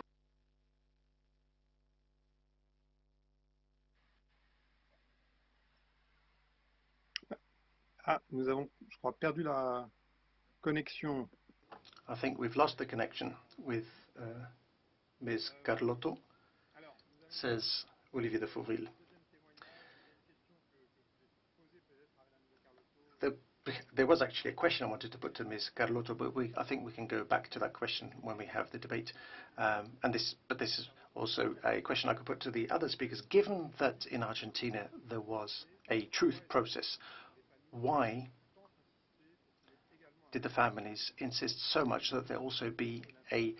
Ah, nous avons, je crois, perdu la connexion. I think we've lost the connection with Ms. Carlotto, says Olivier de Fauville. There was actually a question I wanted to put to Ms. Carlotto, but I think we can go back to that question when we have the debate. But this is also a question I could put to the other speakers. Given that in Argentina there was a truth process, why did the families insist so much that there also be a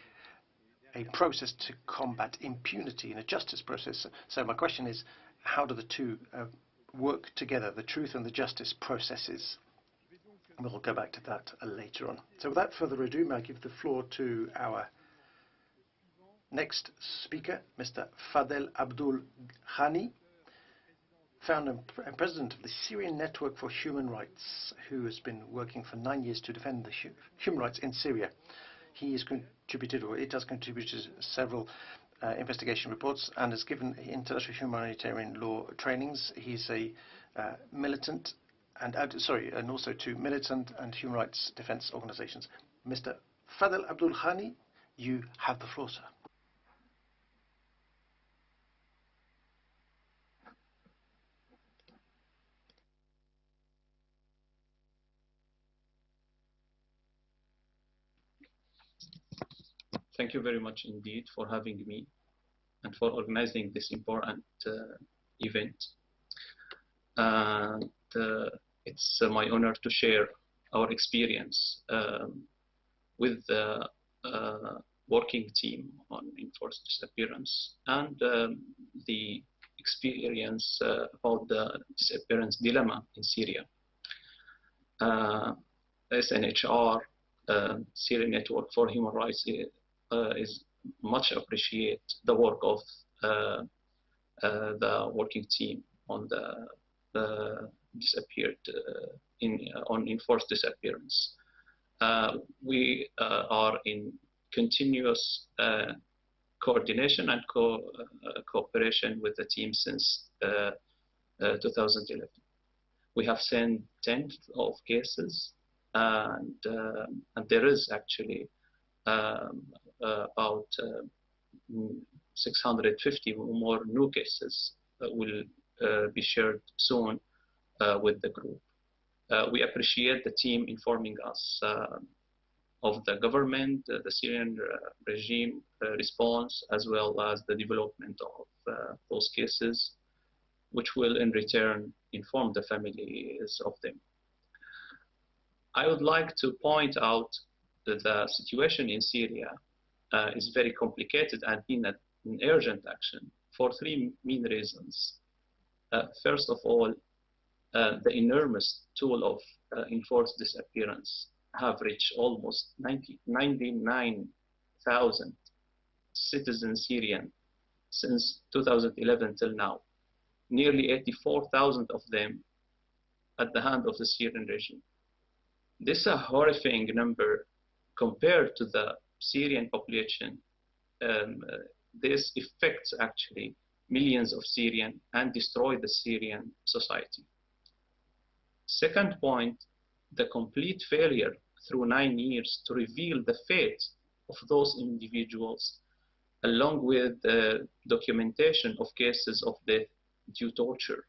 a process to combat impunity in a justice process. So my question is, how do the two work together, the truth and the justice processes? We'll go back to that later on. So without further ado, may I give the floor to our next speaker, Mr. Fadel Abdul Ghani, founder and president of the Syrian Network for Human Rights, who has been working for 9 years to defend the human rights in Syria. He has contributed, or it does contribute to several investigation reports and has given international humanitarian law trainings. He's a militant and also to militant and human rights defense organizations. Mr. Fadel Abdul Ghani, you have the floor, sir. Thank you very much indeed for having me and for organizing this important event. It's my honor to share our experience with the working team on enforced disappearance and the experience about the disappearance dilemma in Syria. SNHR, Syrian Network for Human Rights, is much appreciate the work of the working team on the disappeared on enforced disappearance. We are in continuous coordination and cooperation with the team since 2011. We have sent tens of cases, and there is actually about 650 more new cases will be shared soon with the group. We appreciate the team informing us of the government, the Syrian regime response, as well as the development of those cases, which will in return inform the families of them. I would like to point out that the situation in Syria is very complicated and in urgent action for three main reasons. First of all, the enormous toll of enforced disappearance have reached almost 99,000 citizens Syrian since 2011 till now. Nearly 84,000 of them at the hand of the Syrian regime. This is a horrifying number compared to the Syrian population. This affects actually millions of Syrians and destroy the Syrian society. Second point, the complete failure through 9 years to reveal the fate of those individuals, along with the documentation of cases of death due to torture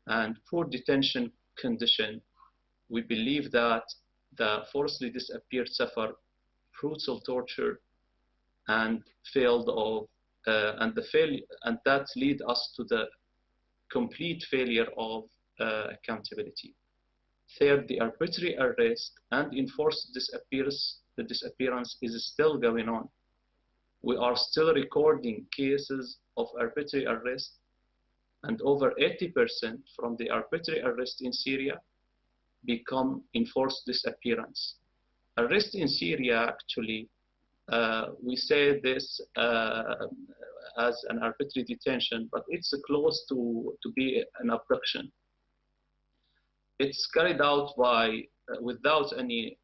and poor detention condition. We believe that the forcibly disappeared suffer brutal torture and failed of and that lead us to the complete failure of accountability. Third, the arbitrary arrest and enforced disappearance is still going on. We are still recording cases of arbitrary arrest, and over 80% from the arbitrary arrest in Syria become enforced disappearance. Arrest in Syria, actually, we say this as an arbitrary detention, but it's close to be an abduction. It's carried out by without any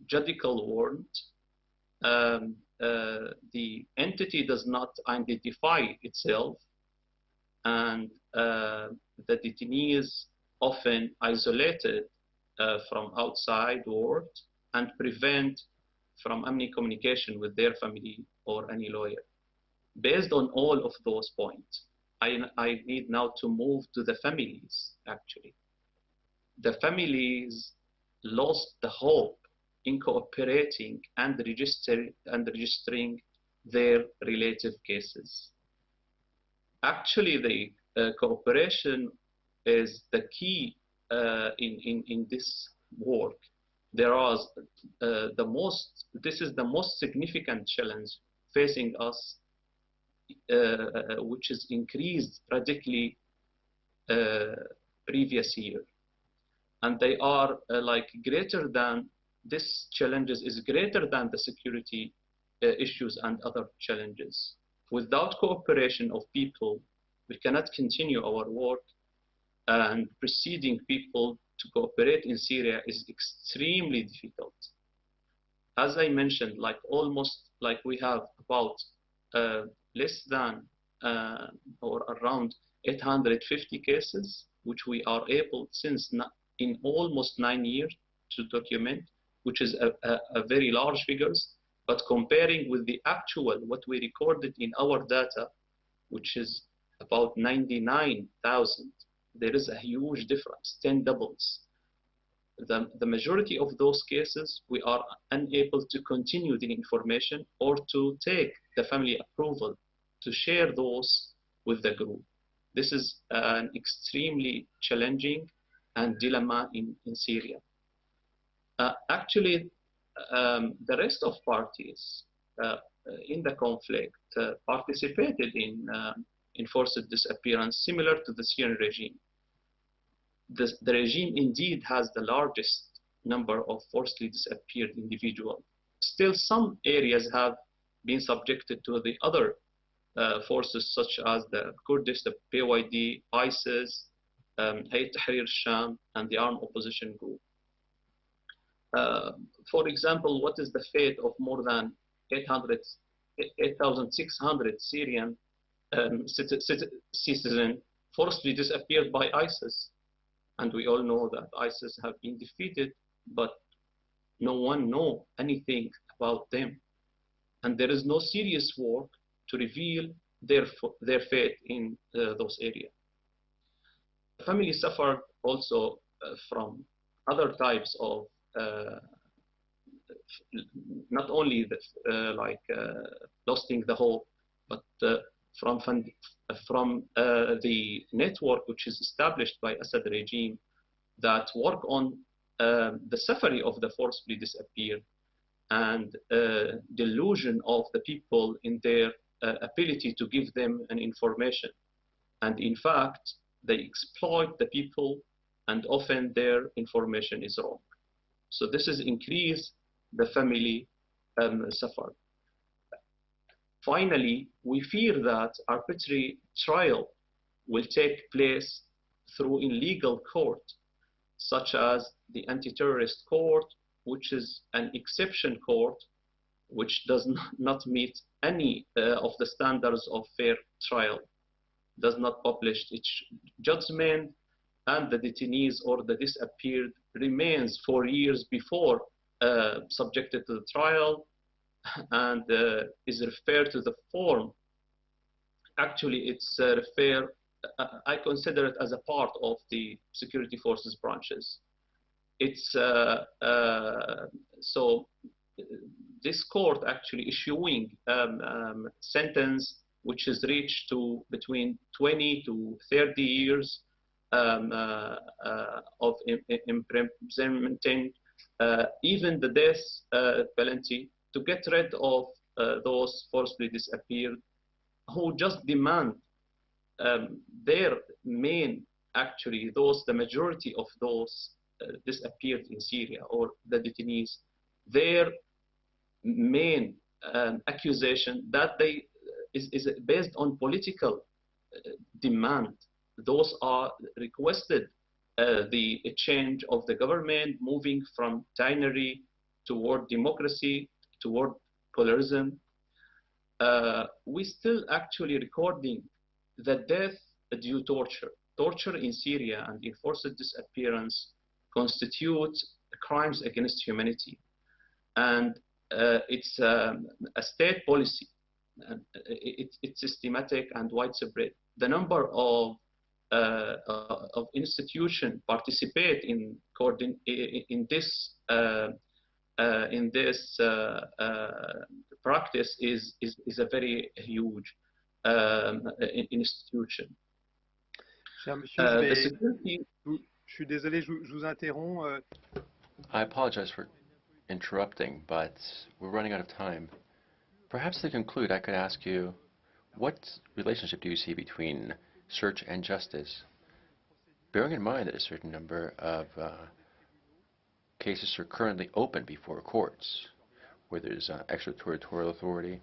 judicial warrant. The entity does not identify itself, and the detainees often isolated from outside world and prevent from any communication with their family or any lawyer. Based on all of those points, I need now to move to the families, actually. The families lost the hope in cooperating and registering their relative cases. Actually, the cooperation is the key in this work. This is the most significant challenge facing us, which is increased radically previous year. And they are like greater than, this challenges is greater than the security issues and other challenges. Without cooperation of people, we cannot continue our work, and persuading people to cooperate in Syria is extremely difficult. As I mentioned, like almost like we have about less than or around 850 cases, which we are able since in almost 9 years to document, which is a very large figures. But comparing with the actual, what we recorded in our data, which is about 99,000, there is a huge difference, 10 doubles. The majority of those cases, we are unable to continue the information or to take the family approval to share those with the group. This is an extremely challenging and dilemma in Syria. Actually, the rest of parties in the conflict participated in enforced disappearance similar to the Syrian regime. The regime indeed has the largest number of forcibly disappeared individuals. Still, some areas have been subjected to the other forces such as the Kurdish, the PYD, ISIS, Hayat Tahrir al-Sham, and the armed opposition group. For example, what is the fate of more than 8,600 Syrian citizens forcibly disappeared by ISIS? And we all know that ISIS have been defeated, but no one knows anything about them. And there is no serious work to reveal their fate in those areas. The family suffered also from other types of not only losing the hope, but from the network which is established by Assad regime that work on the suffering of the forcibly disappeared and delusion of the people in their ability to give them an information. And in fact, they exploit the people, and often their information is wrong. So this is increase the family suffer. Finally, we fear that arbitrary trial will take place through illegal court, such as the anti-terrorist court, which is an exception court, which does not meet any of the standards of fair trial, does not publish its judgment, and the detainees or the disappeared remains for years before subjected to the trial, and is referred to the form. Actually, it's I consider it as a part of the security forces branches. It's so this court actually issuing sentence which is reached to between 20 to 30 years of imprisonment, even the death penalty, to get rid of those forcibly disappeared who just demand their main, actually the majority of those disappeared in Syria or the detainees, their main accusation that they is based on political demand. Those are requested the change of the government, moving from tyranny toward democracy, toward pluralism. We still actually recording the death due torture. Torture in Syria and enforced disappearance constitute crimes against humanity. And it's a state policy. It's systematic and widespread. The number of institutions participate in this practice is a very huge institution. Cher monsieur, je suis désolé, je vous interromps. I apologize for interrupting, but we're running out of time. Perhaps to conclude, I could ask you, what relationship do you see between search and justice? Bearing in mind that a certain number of cases are currently open before courts, where there's extraterritorial authority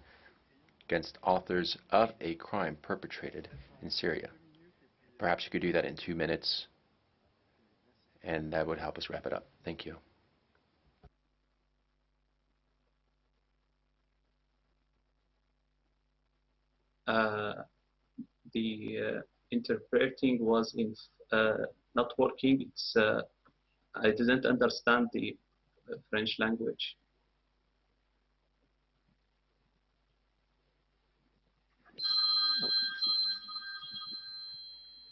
against authors of a crime perpetrated in Syria. Perhaps you could do that in 2 minutes, and that would help us wrap it up. Thank you. The interpreting was not working. I didn't understand the French language.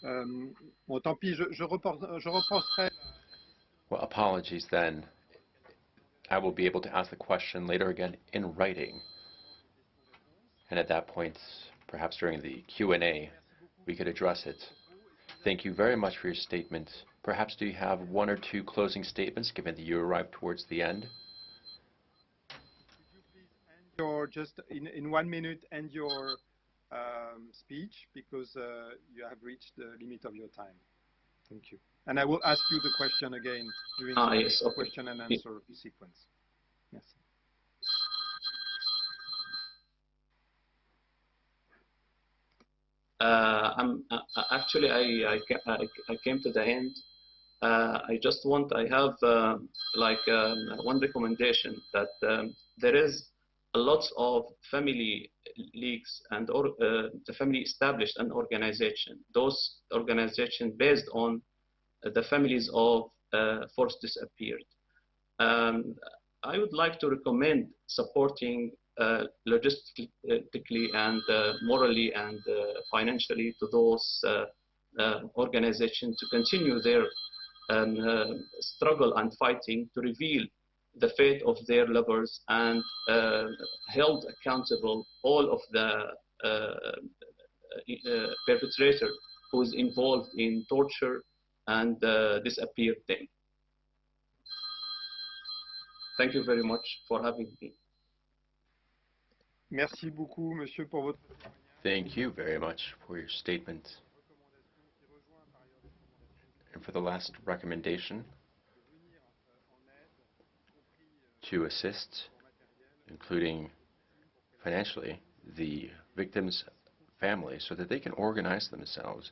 Bon, tant pis, je reposerai. Well, apologies then. I will be able to ask the question later again in writing. And at that point, perhaps during the Q&A, we could address it. Thank you very much for your statement. Perhaps do you have 1 or 2 closing statements, given that you arrived towards the end? Or just in 1 minute, end your speech, because you have reached the limit of your time. Thank you. And I will ask you the question again during the question and answer sequence. Yes. Actually, I came to the end. I have one recommendation, that there is a lot of family leagues and the family established an organization. Those organizations based on the families of forced disappeared. I would like to recommend supporting logistically and morally and financially to those organizations to continue their struggle and fighting to reveal the fate of their lovers and held accountable all of the perpetrator who is involved in torture and disappeared them. Thank you very much for having me. Merci beaucoup, monsieur, pour votre... Thank you very much for your statement. And for the last recommendation, to assist, including financially, the victims' families so that they can organize themselves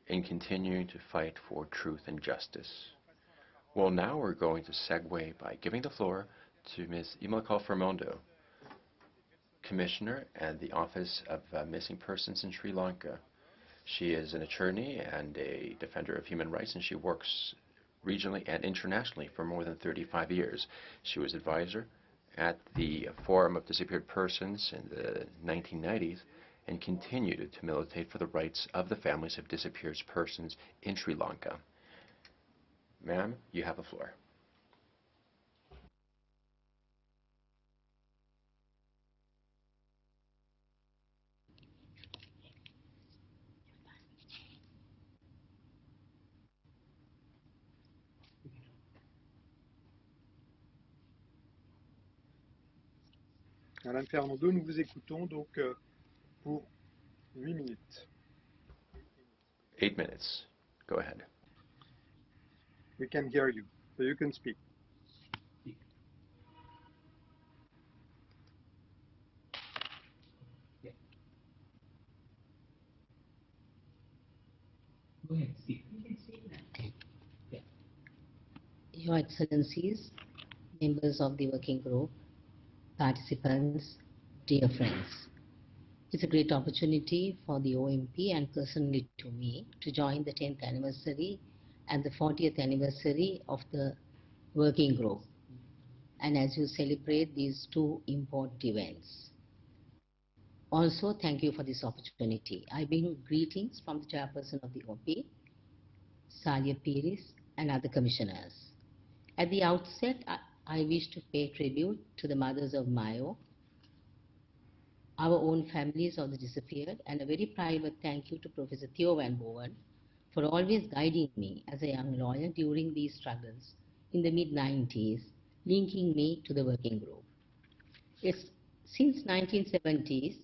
and continue to fight for truth and justice. Well, now we're going to segue by giving the floor to Ms. Imelka Fermondo, Commissioner at the Office of Missing Persons in Sri Lanka. She is an attorney and a defender of human rights, and she works regionally and internationally for more than 35 years. She was advisor at the Forum of Disappeared Persons in the 1990s and continued to militate for the rights of the families of disappeared persons in Sri Lanka. Ma'am, you have the floor. Madame Fermondo, nous vous écoutons donc pour 8 minutes. 8 minutes. Go ahead. We can hear you, so you can speak. Go ahead, speak. Your Excellencies, members of the working group, participants, dear friends. It's a great opportunity for the OMP and personally to me to join the 10th anniversary and the 40th anniversary of the working group. And as you celebrate these 2 important events. Also, thank you for this opportunity. I bring greetings from the chairperson of the OP, Salia Piris, and other commissioners. At the outset, I wish to pay tribute to the mothers of Mayo, our own families of the disappeared, and a very private thank you to Professor Theo Van Boven for always guiding me as a young lawyer during these struggles in the mid-90s, linking me to the working group. It's Since 1970s,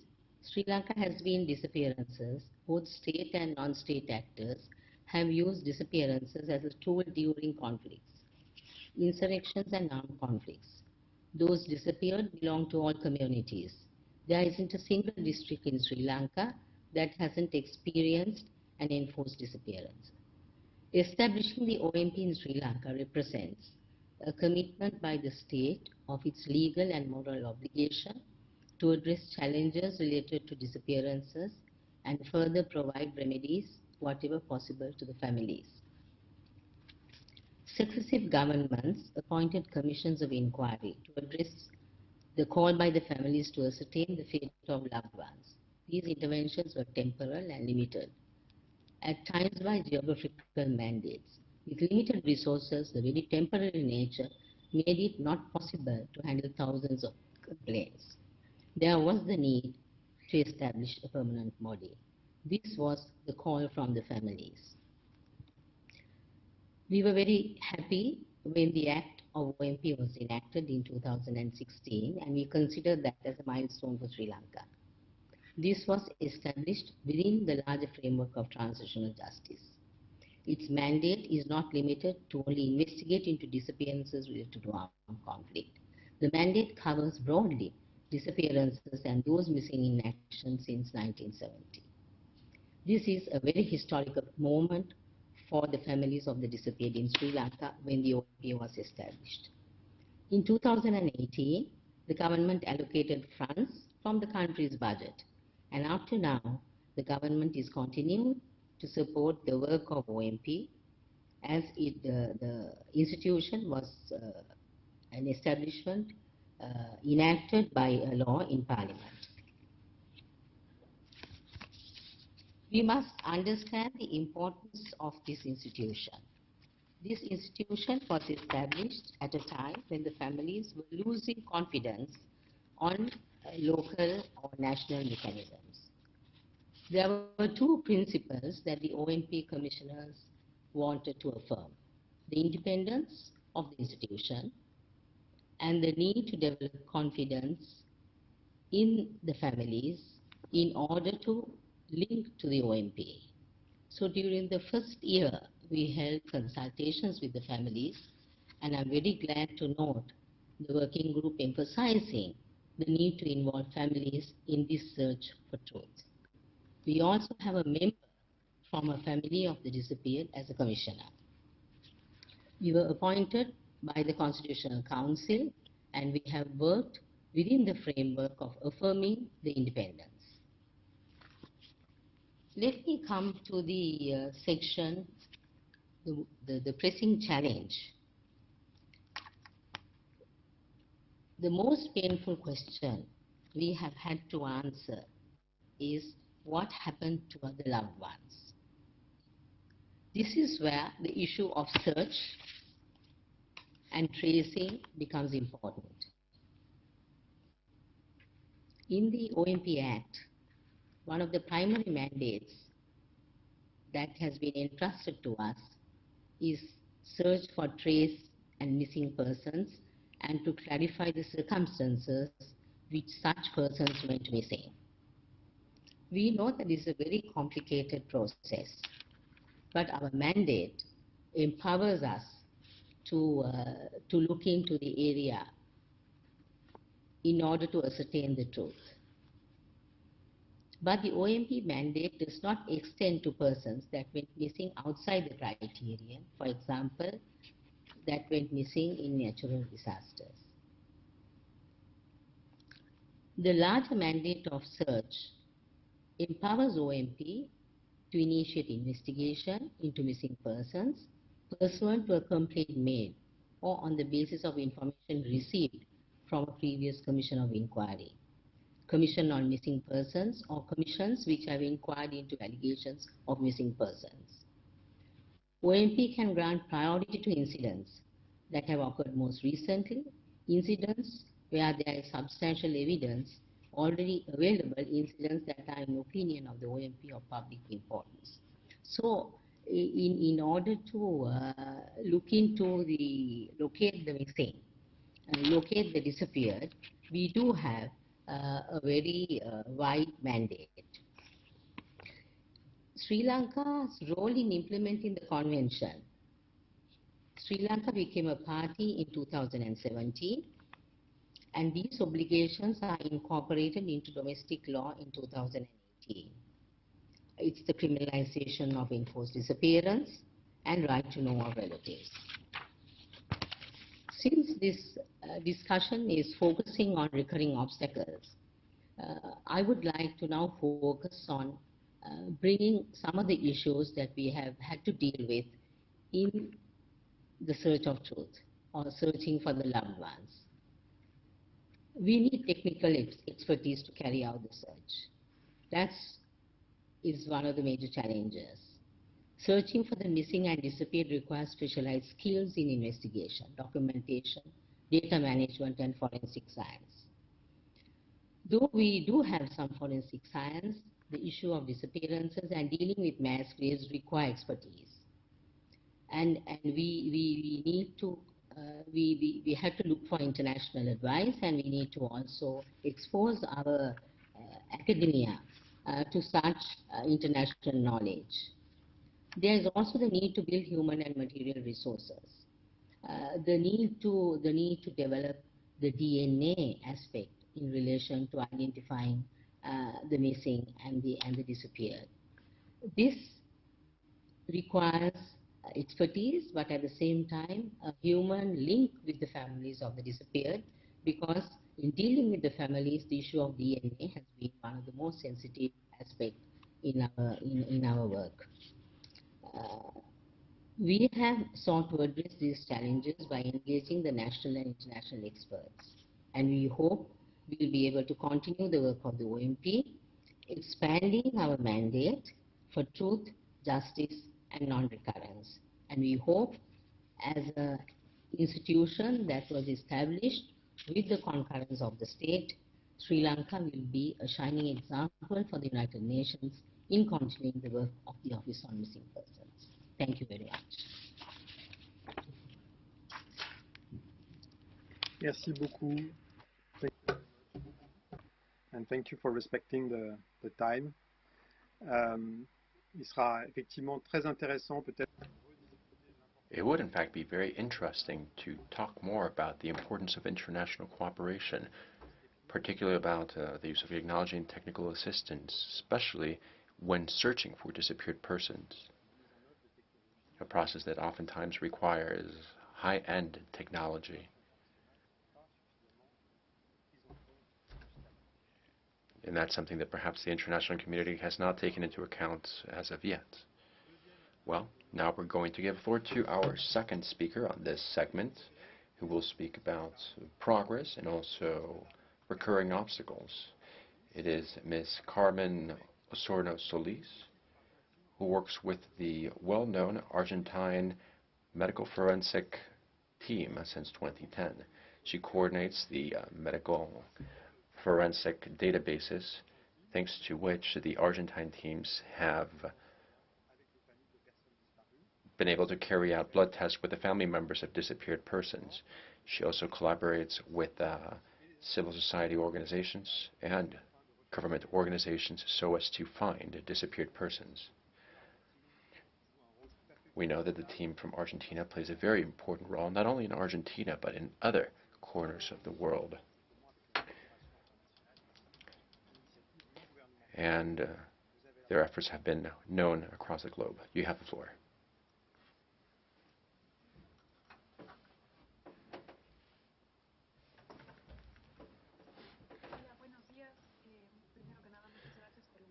Sri Lanka has been disappearances. Both state and non-state actors have used disappearances as a tool during conflicts, insurrections and armed conflicts. Those disappeared belong to all communities. There isn't a single district in Sri Lanka that hasn't experienced an enforced disappearance. Establishing the OMP in Sri Lanka represents a commitment by the state of its legal and moral obligation to address challenges related to disappearances and further provide remedies whatever possible to the families. Successive governments appointed commissions of inquiry to address the call by the families to ascertain the fate of loved ones. These interventions were temporal and limited, at times by geographical mandates. With limited resources, the very temporary nature made it not possible to handle thousands of complaints. There was the need to establish a permanent body. This was the call from the families. We were very happy when the Act of OMP was enacted in 2016, and we considered that as a milestone for Sri Lanka. This was established within the larger framework of transitional justice. Its mandate is not limited to only investigate into disappearances related to armed conflict. The mandate covers broadly disappearances and those missing in action since 1970. This is a very historical moment for the families of the disappeared in Sri Lanka when the OMP was established. In 2018, the government allocated funds from the country's budget, and up to now, the government is continuing to support the work of OMP as the institution was an establishment enacted by a law in Parliament. We must understand the importance of this institution. This institution was established at a time when the families were losing confidence on local or national mechanisms. There were two principles that the OMP commissioners wanted to affirm: the independence of the institution and the need to develop confidence in the families in order to link to the OMP. So during the first year, we held consultations with the families, and I'm very glad to note the working group emphasizing the need to involve families in this search for truth. We also have a member from a family of the disappeared as a commissioner. We were appointed by the Constitutional Council, and we have worked within the framework of affirming the independence. Let me come to the section, the pressing challenge. The most painful question we have had to answer is what happened to the loved ones. This is where the issue of search and tracing becomes important. In the OMP Act, one of the primary mandates that has been entrusted to us is search for trace and missing persons and to clarify the circumstances which such persons went missing. We know that this is a very complicated process, but our mandate empowers us to look into the area in order to ascertain the truth. But the OMP mandate does not extend to persons that went missing outside the criterion, for example, that went missing in natural disasters. The larger mandate of search empowers OMP to initiate investigation into missing persons pursuant to a complaint made or on the basis of information received from a previous commission of inquiry, commission on missing persons, or commissions which have inquired into allegations of missing persons. OMP can grant priority to incidents that have occurred most recently, incidents where there is substantial evidence already available, incidents that are in opinion of the OMP of public importance. So in order to locate the missing, locate the disappeared, we do have a very wide mandate. Sri Lanka's role in implementing the convention. Sri Lanka became a party in 2017, and these obligations are incorporated into domestic law in 2018. It's the criminalization of enforced disappearance and right to know of relatives. Since this discussion is focusing on recurring obstacles, I would like to now focus on bringing some of the issues that we have had to deal with in the search of truth or searching for the loved ones. We need technical expertise to carry out the search. That is one of the major challenges. Searching for the missing and disappeared requires specialized skills in investigation, documentation, data management, and forensic science. Though we do have some forensic science, the issue of disappearances and dealing with mass graves require expertise. And we need to we have to look for international advice, and we need to also expose our academia to such international knowledge. There is also the need to build human and material resources. The need to develop the DNA aspect in relation to identifying the missing and the disappeared. This requires expertise, but at the same time a human link with the families of the disappeared, because in dealing with the families, the issue of DNA has been one of the most sensitive aspects in our work. We have sought to address these challenges by engaging the national and international experts, and we hope we will be able to continue the work of the OMP, expanding our mandate for truth, justice, and non-recurrence. And we hope, as an institution that was established with the concurrence of the state, Sri Lanka will be a shining example for the United Nations in continuing the work of the Office on Missing Persons. Thank you very much. Merci beaucoup. And thank you for respecting the time. Il sera effectivement très intéressant peut-être. It would in fact be very interesting to talk more about the importance of international cooperation, particularly about the use of acknowledging technical assistance, especially when searching for disappeared persons, a process that oftentimes requires high-end technology. And that's something that perhaps the international community has not taken into account as of yet. Well, now we're going to give the floor to our second speaker on this segment, who will speak about progress and also recurring obstacles. It is Ms. Carmen Osorno-Solis, who works with the well-known Argentine medical forensic team since 2010. She coordinates the medical forensic databases, thanks to which the Argentine teams have been able to carry out blood tests with the family members of disappeared persons. She also collaborates with civil society organizations and government organizations so as to find disappeared persons. We know that the team from Argentina plays a very important role, not only in Argentina, but in other corners of the world. And their efforts have been known across the globe. You have the floor.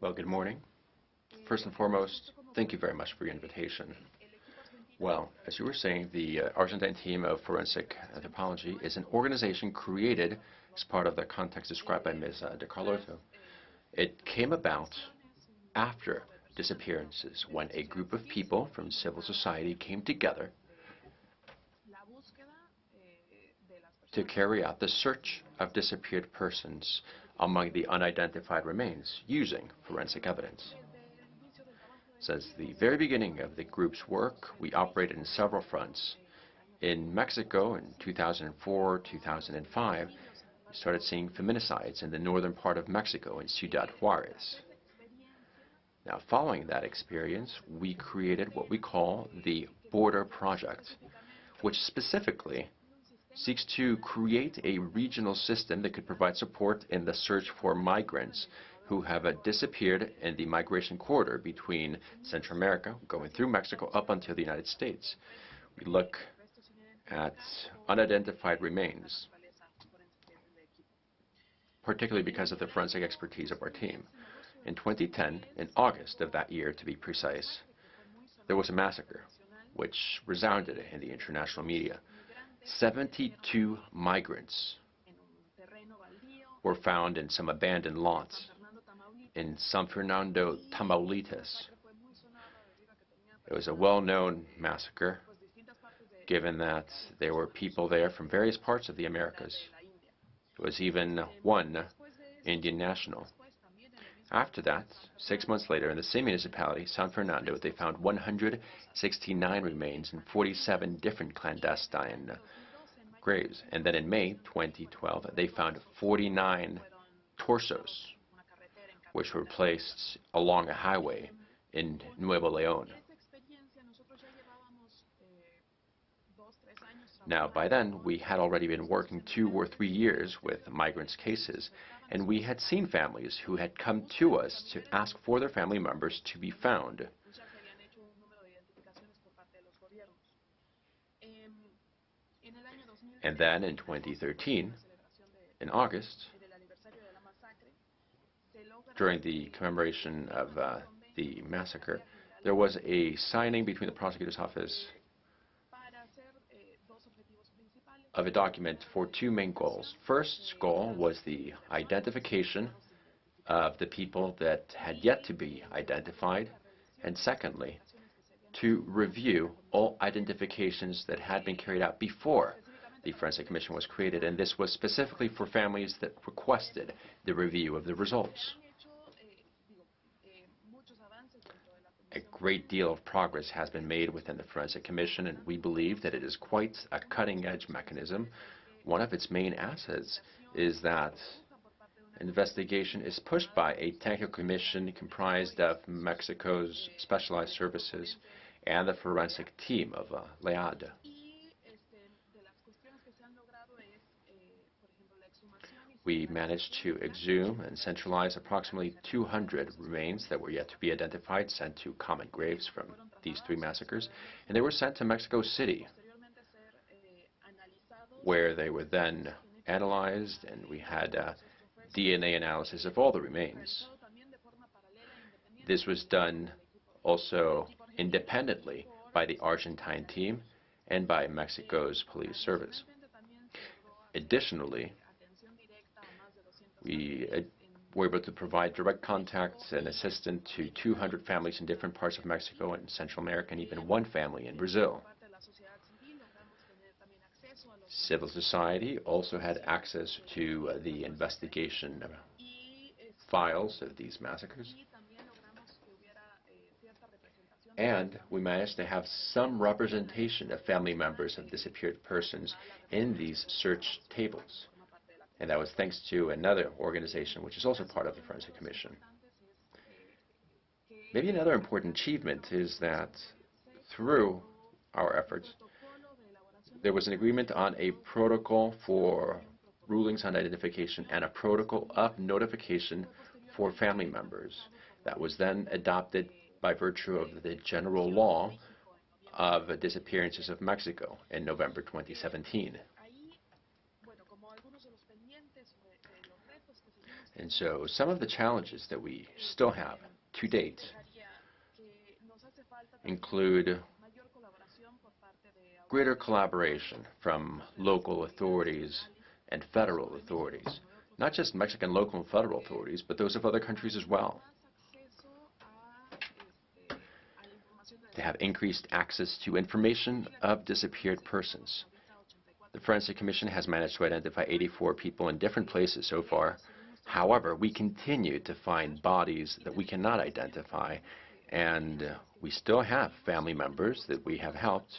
Well, good morning. First and foremost, thank you very much for your invitation. Well, as you were saying, the Argentine team of forensic anthropology is an organization created as part of the context described by Ms. De Carlotto. It came about after disappearances, when a group of people from civil society came together to carry out the search of disappeared persons among the unidentified remains using forensic evidence. Since the very beginning of the group's work, we operated in several fronts. In Mexico in 2004, 2005, We started seeing feminicides in the northern part of Mexico in Ciudad Juarez. Now, following that experience, we created what we call the Border Project, which specifically seeks to create a regional system that could provide support in the search for migrants who have disappeared in the migration corridor between Central America, going through Mexico up until the United States. We look at unidentified remains, particularly because of the forensic expertise of our team. In 2010, in August of that year to be precise, there was a massacre which resounded in the international media. 72 migrants were found in some abandoned lots in San Fernando, Tamaulipas. It was a well-known massacre, given that there were people there from various parts of the Americas. There was even one Indian national. After that, 6 months later, in the same municipality, San Fernando, they found 169 remains in 47 different clandestine graves. And then in May 2012, they found 49 torsos, which were placed along a highway in Nuevo León. Now, by then, we had already been working 2 or 3 years with migrants' cases, and we had seen families who had come to us to ask for their family members to be found. And then in 2013, in August, during the commemoration of the massacre, there was a signing between the prosecutor's office of a document for 2 main goals. First goal was the identification of the people that had yet to be identified, and secondly, to review all identifications that had been carried out before the Forensic Commission was created, and this was specifically for families that requested the review of the results. A great deal of progress has been made within the Forensic Commission, and we believe that it is quite a cutting-edge mechanism. One of its main assets is that investigation is pushed by a technical commission comprised of Mexico's specialized services and the forensic team of LEAD. We managed to exhume and centralize approximately 200 remains that were yet to be identified, sent to common graves from these 3 massacres, and they were sent to Mexico City, where they were then analyzed, and we had DNA analysis of all the remains. This was done also independently by the Argentine team and by Mexico's police service. Additionally, we were able to provide direct contact and assistance to 200 families in different parts of Mexico and Central America, and even 1 family in Brazil. Civil society also had access to the investigation files of these massacres. And we managed to have some representation of family members of disappeared persons in these search tables. And that was thanks to another organization, which is also part of the Forensic Commission. Maybe another important achievement is that through our efforts, there was an agreement on a protocol for rulings on identification and a protocol of notification for family members that was then adopted by virtue of the general law of disappearances of Mexico in November 2017. And so some of the challenges that we still have to date include greater collaboration from local authorities and federal authorities, not just Mexican local and federal authorities, but those of other countries as well. To have increased access to information of disappeared persons. The Forensic Commission has managed to identify 84 people in different places so far. However, we continue to find bodies that we cannot identify, and we still have family members that we have helped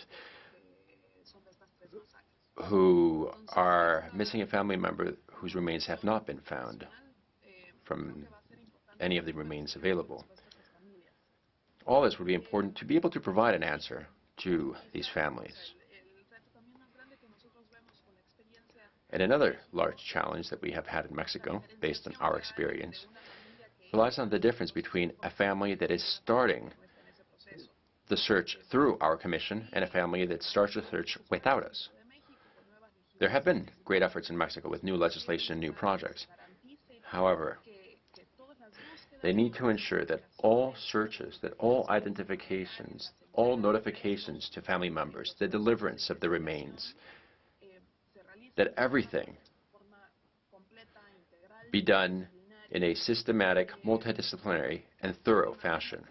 who are missing a family member whose remains have not been found from any of the remains available. All this would be important to be able to provide an answer to these families. And another large challenge that we have had in Mexico, based on our experience, relies on the difference between a family that is starting the search through our commission and a family that starts the search without us. There have been great efforts in Mexico with new legislation and new projects. However, they need to ensure that all searches, that all identifications, all notifications to family members, the deliverance of the remains, that everything be done in a systematic, multidisciplinary, and thorough fashion.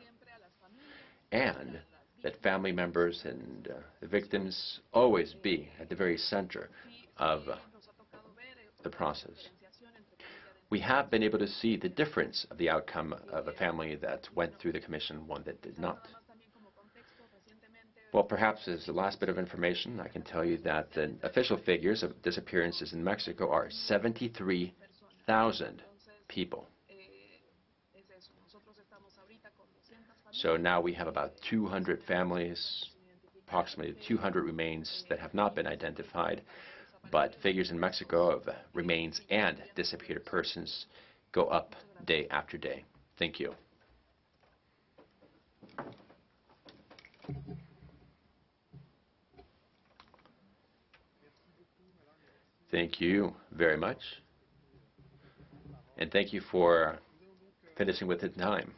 And that family members and the victims always be at the very center of the process. We have been able to see the difference of the outcome of a family that went through the commission and one that did not. Well, perhaps as the last bit of information, I can tell you that the official figures of disappearances in Mexico are 73,000 people. So now we have about 200 families, approximately 200 remains that have not been identified, but figures in Mexico of remains and disappeared persons go up day after day. Thank you. Thank you very much. And thank you for finishing with the time.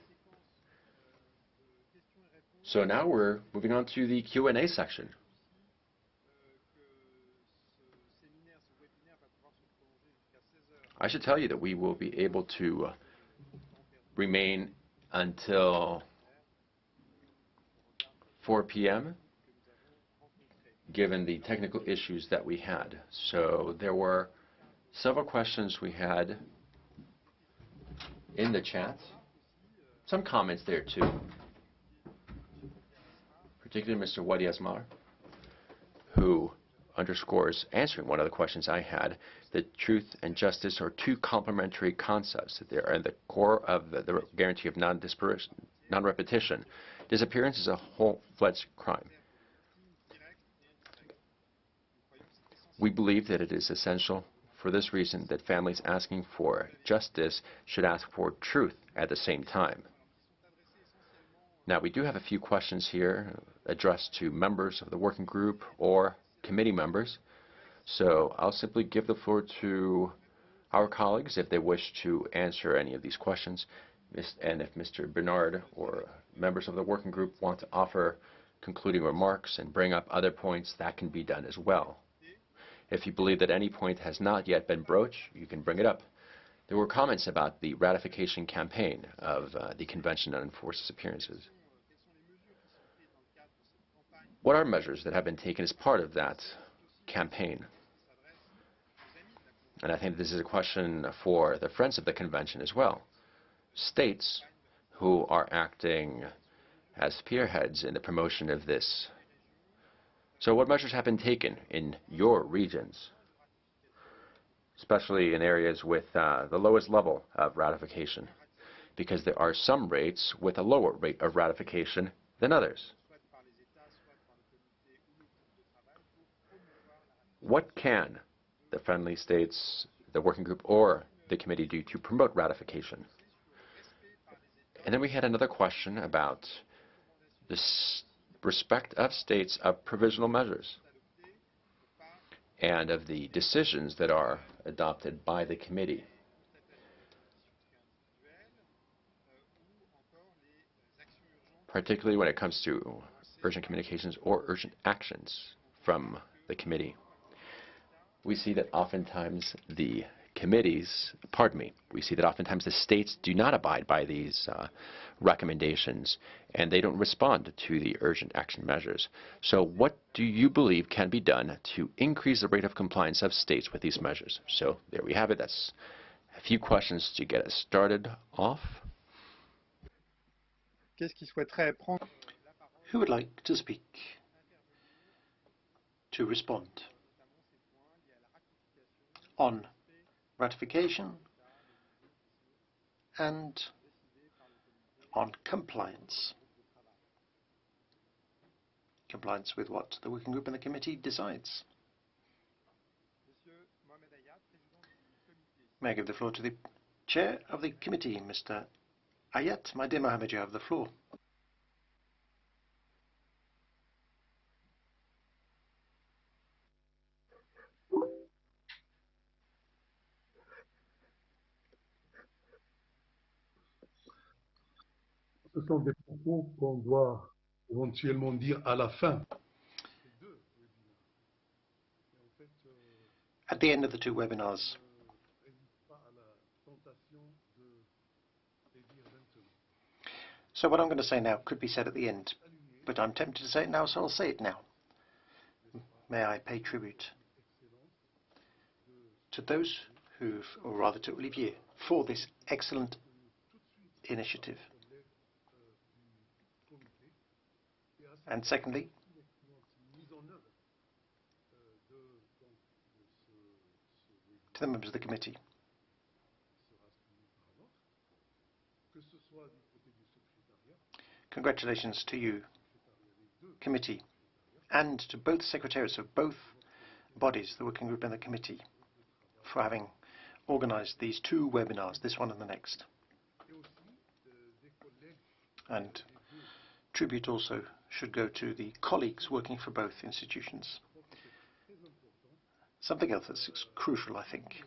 So now we're moving on to the Q&A section. I should tell you that we will be able to remain until 4 p.m. given the technical issues that we had. So there were several questions we had in the chat. Some comments there too. Particularly Mr. Wadi Asmar, who underscores answering one of the questions I had, that truth and justice are two complementary concepts, that they are at the core of the guarantee of non-repetition. Disappearance is a whole-fledged crime. We believe that it is essential for this reason that families asking for justice should ask for truth at the same time. Now, we do have a few questions here addressed to members of the working group or committee members. So I'll simply give the floor to our colleagues if they wish to answer any of these questions. And if Mr. Bernard or members of the working group want to offer concluding remarks and bring up other points, that can be done as well. If you believe that any point has not yet been broached, you can bring it up. There were comments about the ratification campaign of the Convention on Enforced Disappearances. What are measures that have been taken as part of that campaign? And I think this is a question for the Friends of the Convention as well. States who are acting as spearheads in the promotion of this. So what measures have been taken in your regions, especially in areas with the lowest level of ratification? Because there are some rates with a lower rate of ratification than others. What can the friendly states, the working group, or the committee do to promote ratification? And then we had another question about the respect of states of provisional measures and of the decisions that are adopted by the committee. Particularly when it comes to urgent communications or urgent actions from the committee. We see that oftentimes the committees, we see that oftentimes the states do not abide by these recommendations and they don't respond to the urgent action measures. So what do you believe can be done to increase the rate of compliance of states with these measures? So there we have it. That's a few questions to get us started off. Who would like to speak, to respond on ratification and on compliance. Compliance with what the working group and the committee decides. May I give the floor to the chair of the committee, Mr. Ayat. My dear Mohammed, you have the floor. Ce sont des propos qu'on doit éventuellement dire à la fin. At the end of the two webinars. So what I'm going to say now could be said at the end, but I'm tempted to say it now, so I'll say it now. May I pay tribute to those who've, or rather to Olivier, for this excellent initiative. And secondly, to the members of the committee. Congratulations to you, committee, and to both secretariats of both bodies, the working group and the committee, for having organized these two webinars, this one and the next. And tribute also should go to the colleagues working for both institutions. Something else that's crucial, I think.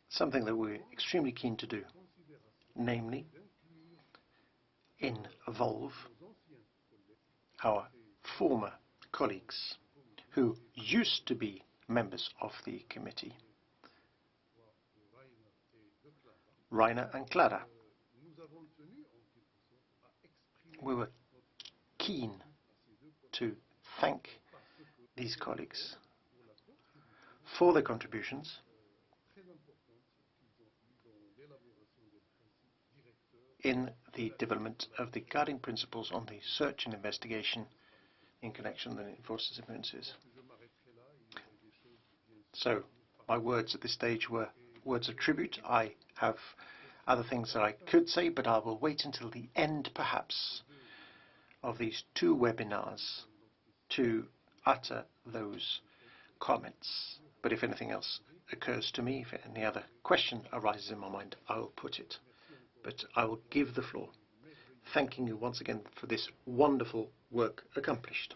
Something that we're extremely keen to do, namely, involve our former colleagues who used to be members of the committee, Rainer and Clara. We were keen to thank these colleagues for their contributions in the development of the guiding principles on the search and investigation in connection with enforced disappearances. So my words at this stage were words of tribute. I have other things that I could say, but I will wait until the end, perhaps, of these two webinars to utter those comments. But if anything else occurs to me, if any other question arises in my mind, I will put it. But I will give the floor, thanking you once again for this wonderful work accomplished.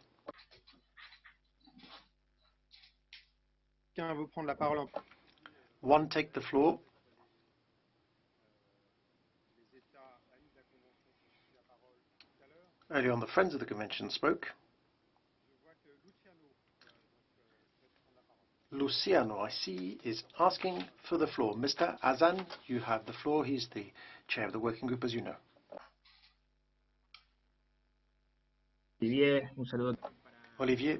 One take the floor. Earlier on, the Friends of the Convention spoke. Luciano, I see, is asking for the floor. Mr. Azan, you have the floor. He's the chair of the working group, as you know. Olivier,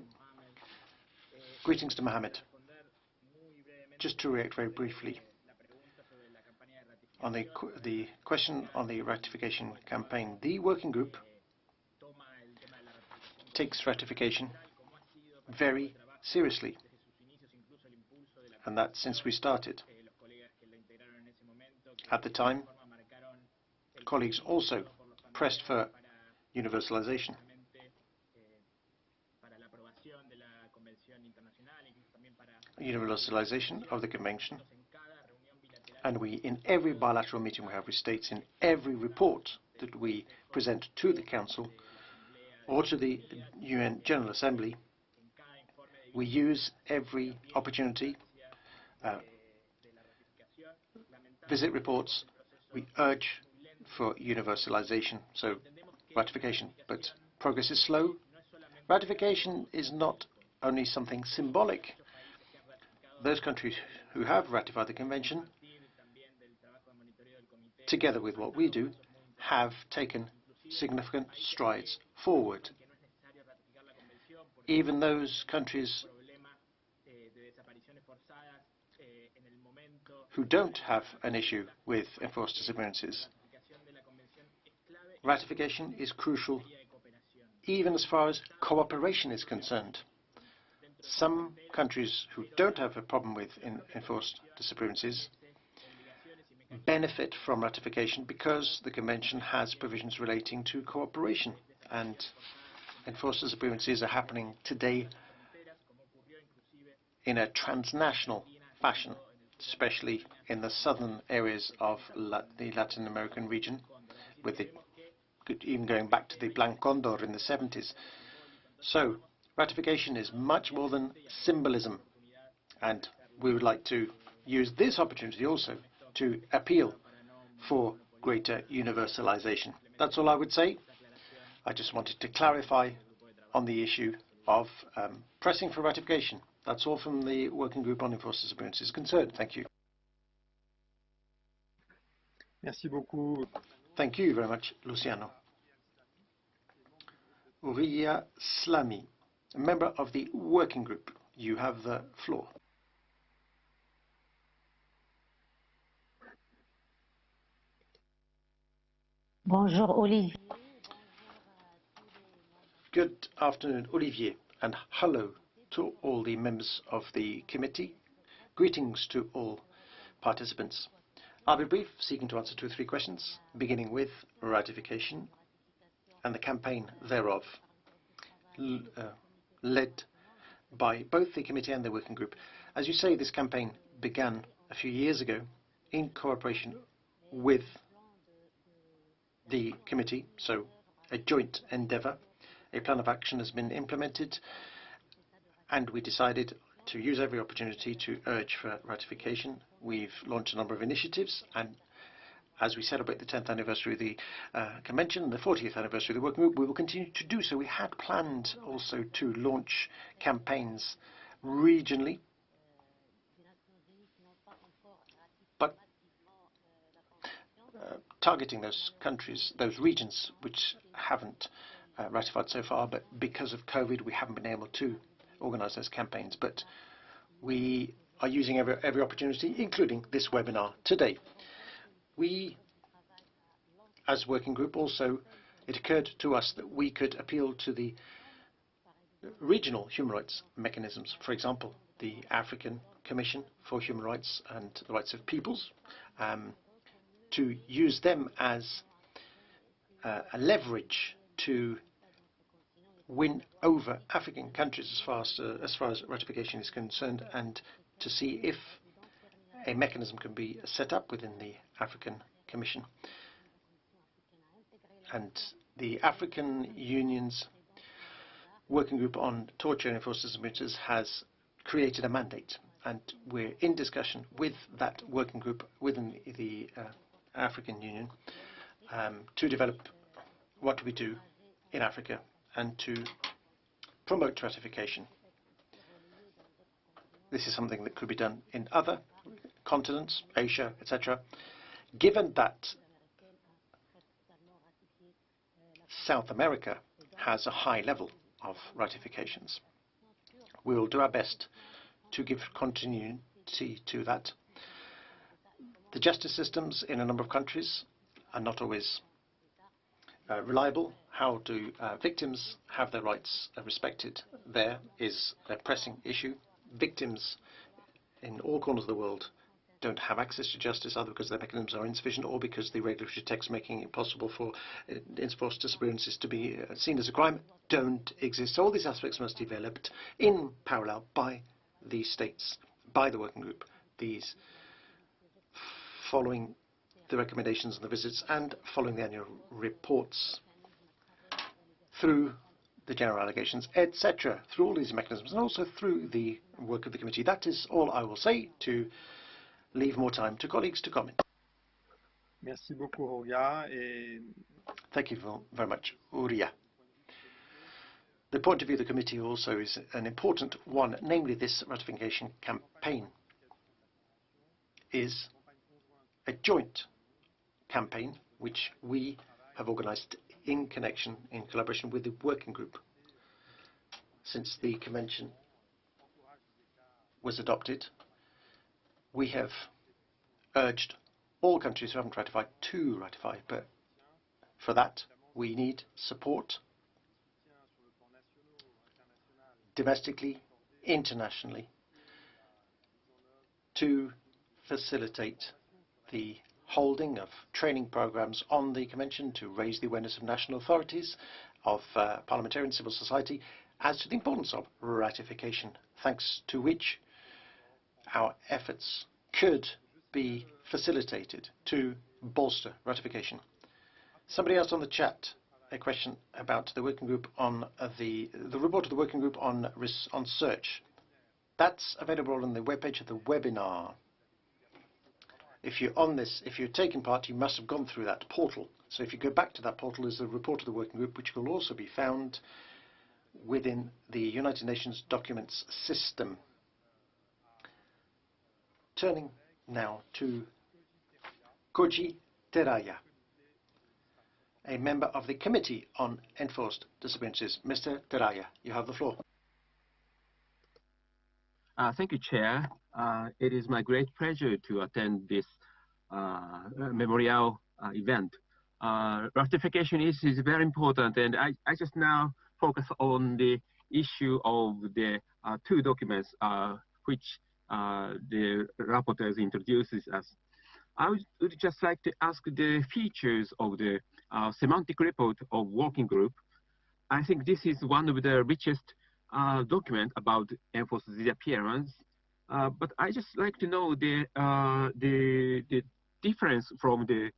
greetings to Mohammed. Just to react very briefly on the question on the ratification campaign, the working group takes ratification very seriously, and that since we started. At the time, colleagues also pressed for universalization. Universalization of the convention, and we, in every bilateral meeting we have with states, in every report that we present to the Council or to the UN General Assembly, we use every opportunity, visit reports, we urge for universalization, so ratification. But progress is slow. Ratification is not only something symbolic. Those countries who have ratified the convention, together with what we do, have taken significant strides forward. Even those countries who don't have an issue with enforced disappearances, ratification is crucial even as far as cooperation is concerned. Some countries who don't have a problem with enforced disappearances benefit from ratification because the Convention has provisions relating to cooperation, and enforced disappearances are happening today in a transnational fashion, especially in the southern areas of the Latin American region, with it even going back to the Plan Condor in the 70s. So ratification is much more than symbolism, and we would like to use this opportunity also to appeal for greater universalization. That's all I would say. I just wanted to clarify on the issue of pressing for ratification. That's all from the Working Group on Enforced Disappearances concerned. Thank you. Merci beaucoup. Thank you very much, Luciano. Uriya Slami, a member of the Working Group. You have the floor. Bonjour, Olivier. Good afternoon, Olivier, and hello to all the members of the committee. Greetings to all participants. I'll be brief, seeking to answer 2 or 3 questions, beginning with ratification and the campaign thereof, led by both the committee and the working group. As you say, this campaign began a few years ago in cooperation with the committee, so a joint endeavour. A plan of action has been implemented, and we decided to use every opportunity to urge for ratification. We've launched a number of initiatives, and as we celebrate the 10th anniversary of the Convention and the 40th anniversary of the Working Group, we will continue to do so. We had planned also to launch campaigns regionally, but targeting those countries, those regions which haven't ratified so far, but because of COVID we haven't been able to organise those campaigns. But we are using every opportunity, including this webinar today. We, as Working Group, also, it occurred to us that we could appeal to the regional human rights mechanisms. For example, the African Commission for Human Rights and the Rights of Peoples, to use them as a leverage to win over African countries as far as ratification is concerned, and to see if a mechanism can be set up within the African Commission. And the African Union's Working Group on Torture and Enforced Disappearances has created a mandate, and we're in discussion with that working group within the African Union to develop what we do in Africa and to promote ratification. This is something that could be done in other continents, Asia, etc. Given that South America has a high level of ratifications, we will do our best to give continuity to that. The justice systems in a number of countries are not always reliable. How do victims have their rights respected? There is a pressing issue. Victims in all corners of the world don't have access to justice, either because their mechanisms are insufficient or because the regulatory text making it possible for enforced disappearances to be seen as a crime don't exist. So all these aspects must be developed in parallel by the states, by the working group, these following the recommendations and the visits and following the annual reports through the general allegations, etc., through all these mechanisms and also through the work of the committee. That is all I will say, to leave more time to colleagues to comment. Merci beaucoup, Uriya. Thank you very much, Uriya. The point of view of the committee also is an important one, namely this ratification campaign is a joint campaign which we have organised in collaboration with the working group. Since the convention was adopted, we have urged all countries who haven't ratified to ratify, but for that we need support domestically, internationally to facilitate the holding of training programs on the Convention, to raise the awareness of national authorities, of parliamentarian civil society, as to the importance of ratification, thanks to which our efforts could be facilitated to bolster ratification. Somebody asked on the chat a question about the working group on the report of the working group on search. That's available on the webpage of the webinar. If you're on this, if you're taking part, you must have gone through that portal. So if you go back to that portal, there's a report of the working group, which will also be found within the United Nations documents system. Turning now to Koji Teraya, a member of the Committee on Enforced Disappearances. Mr. Teraya, you have the floor. Thank you, Chair. It is my great pleasure to attend this memorial event. Ratification is very important, and I just now focus on the issue of the two documents which the rapporteurs introduces us. I would just like to ask the features of the semantic report of working group. I think this is one of the richest document about enforced disappearance, but I just like to know the difference from the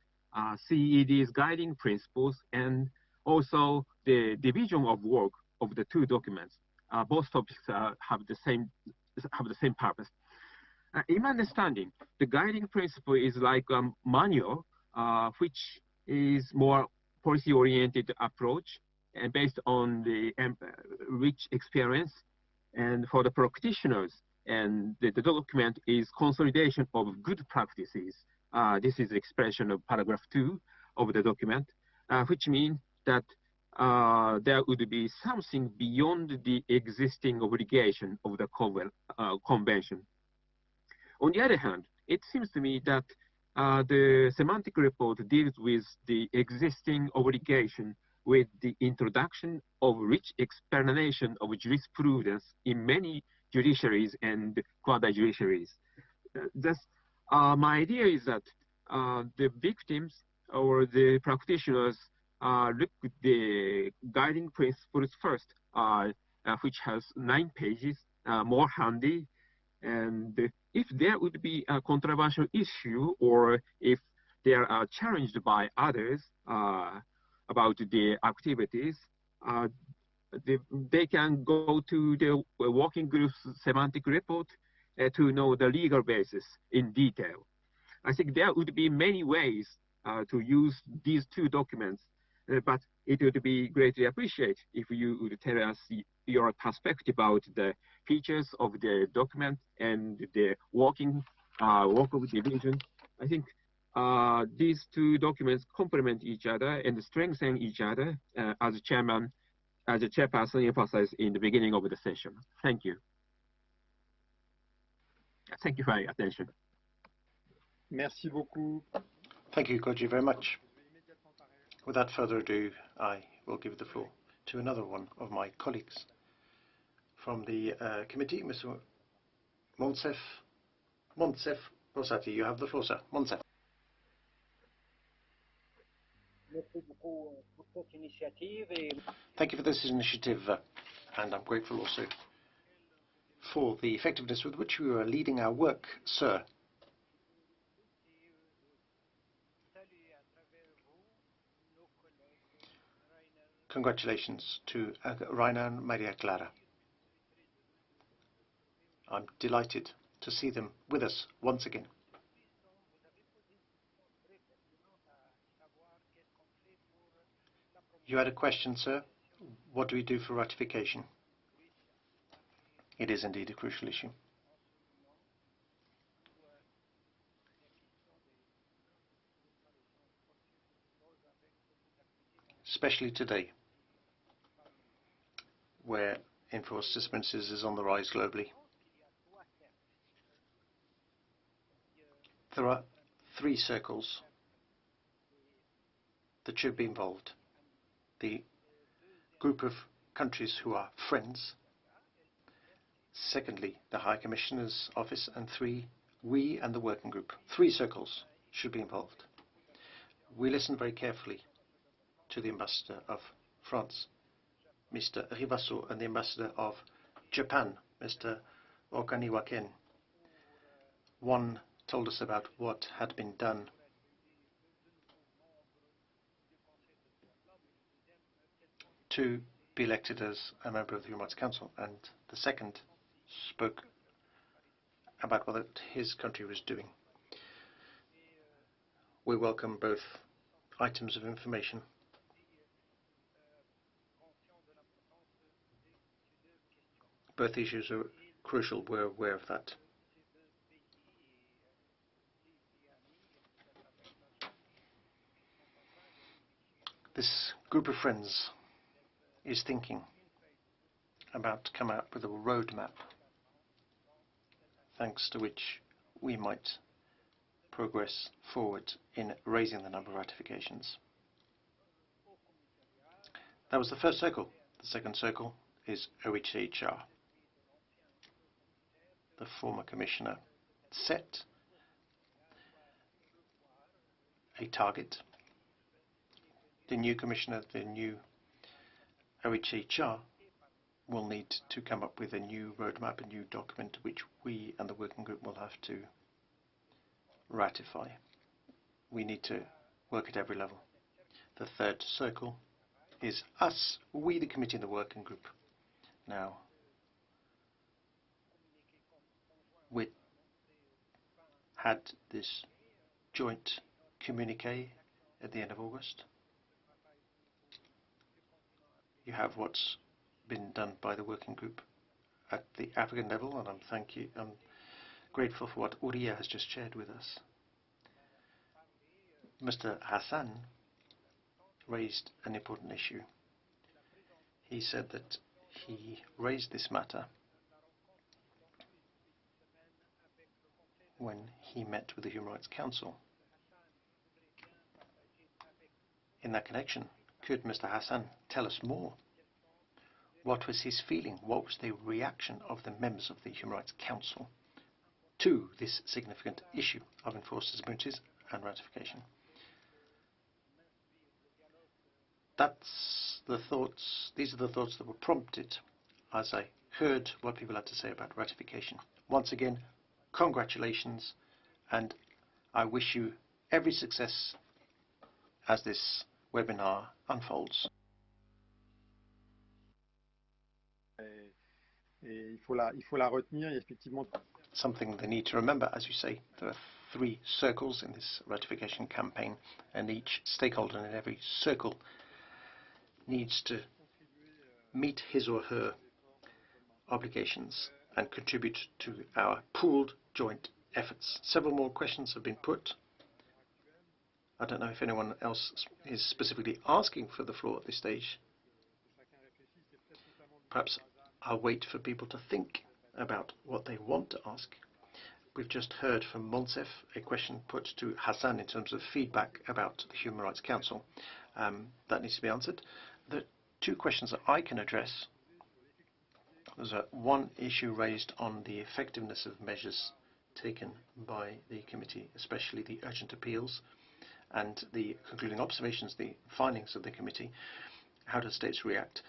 CED's guiding principles and also the division of work of the two documents. Both topics have the same purpose. In my understanding, the guiding principle is like a manual, which is more policy-oriented approach and based on the rich experience. And for the practitioners, and the document is consolidation of good practices. This is the expression of paragraph 2 of the document, which means that there would be something beyond the existing obligation of the convention. On the other hand, it seems to me that the semantic report deals with the existing obligation with the introduction of rich explanation of jurisprudence in many judiciaries and quasi-judiciaries. Thus, my idea is that the victims or the practitioners look at the guiding principles first, which has 9 pages, more handy. And if there would be a controversial issue, or if they are challenged by others about the activities, they can go to the working group's semantic report to know the legal basis in detail. I think there would be many ways to use these two documents, but it would be greatly appreciated if you would tell us your perspective about the features of the document and the work of division. I think these two documents complement each other and strengthen each other, as the chairperson emphasized in the beginning of the session. Thank you. Thank you for your attention. Merci beaucoup. Thank you, Koji, very much. Without further ado, I will give the floor to another one of my colleagues from the committee, Mr. Monsef Rosati. You have the floor, sir. Monsef. Thank you for this initiative, and I'm grateful also for the effectiveness with which you are leading our work, sir. Congratulations to Rainer and Maria Clara. I'm delighted to see them with us once again. You had a question, sir. What do we do for ratification? It is indeed a crucial issue. Especially today, where enforced disappearances is on the rise globally. There are 3 circles that should be involved. The group of countries who are friends, Secondly, the High Commissioner's Office. And 3, we and the working group. 3 circles should be involved. We listened very carefully to the Ambassador of France, Mr. Rivasso, and the Ambassador of Japan, Mr. Okaniwaken. One told us about what had been done to be elected as a member of the Human Rights Council, and the second spoke about what his country was doing. We welcome both items of information. Both issues are crucial. We're aware of that. This group of friends is thinking about coming up with a roadmap, thanks to which we might progress forward in raising the number of ratifications. That was the first circle. The second circle is OHCHR. The former commissioner set a target. The new commissioner, the new OHCHR, will need to come up with a new roadmap, a new document, which we and the working group will have to ratify. We need to work at every level. The third circle is us, we the committee and the working group. Now, we had this joint communiqué at the end of August. You have what's been done by the working group at the African level, and I'm grateful for what Uriah has just shared with us. Mr. Hassan raised an important issue. He said that he raised this matter when he met with the Human Rights Council. In that connection, could Mr. Hassan tell us more? What was his feeling? What was the reaction of the members of the Human Rights Council to this significant issue of enforced disabilities and ratification? These are the thoughts that were prompted as I heard what people had to say about ratification. Once again, congratulations, and I wish you every success as this webinar unfolds. Something they need to remember, as you say, there are 3 circles in this ratification campaign, and each stakeholder in every circle needs to meet his or her obligations and contribute to our pooled joint efforts. Several more questions have been put. I don't know if anyone else is specifically asking for the floor at this stage. Perhaps I'll wait for people to think about what they want to ask. We've just heard from Monsef a question put to Hassan in terms of feedback about the Human Rights Council. That needs to be answered. The 2 questions that I can address. There's one issue raised on the effectiveness of measures taken by the committee, especially the urgent appeals and the concluding observations, the findings of the committee. How do states react,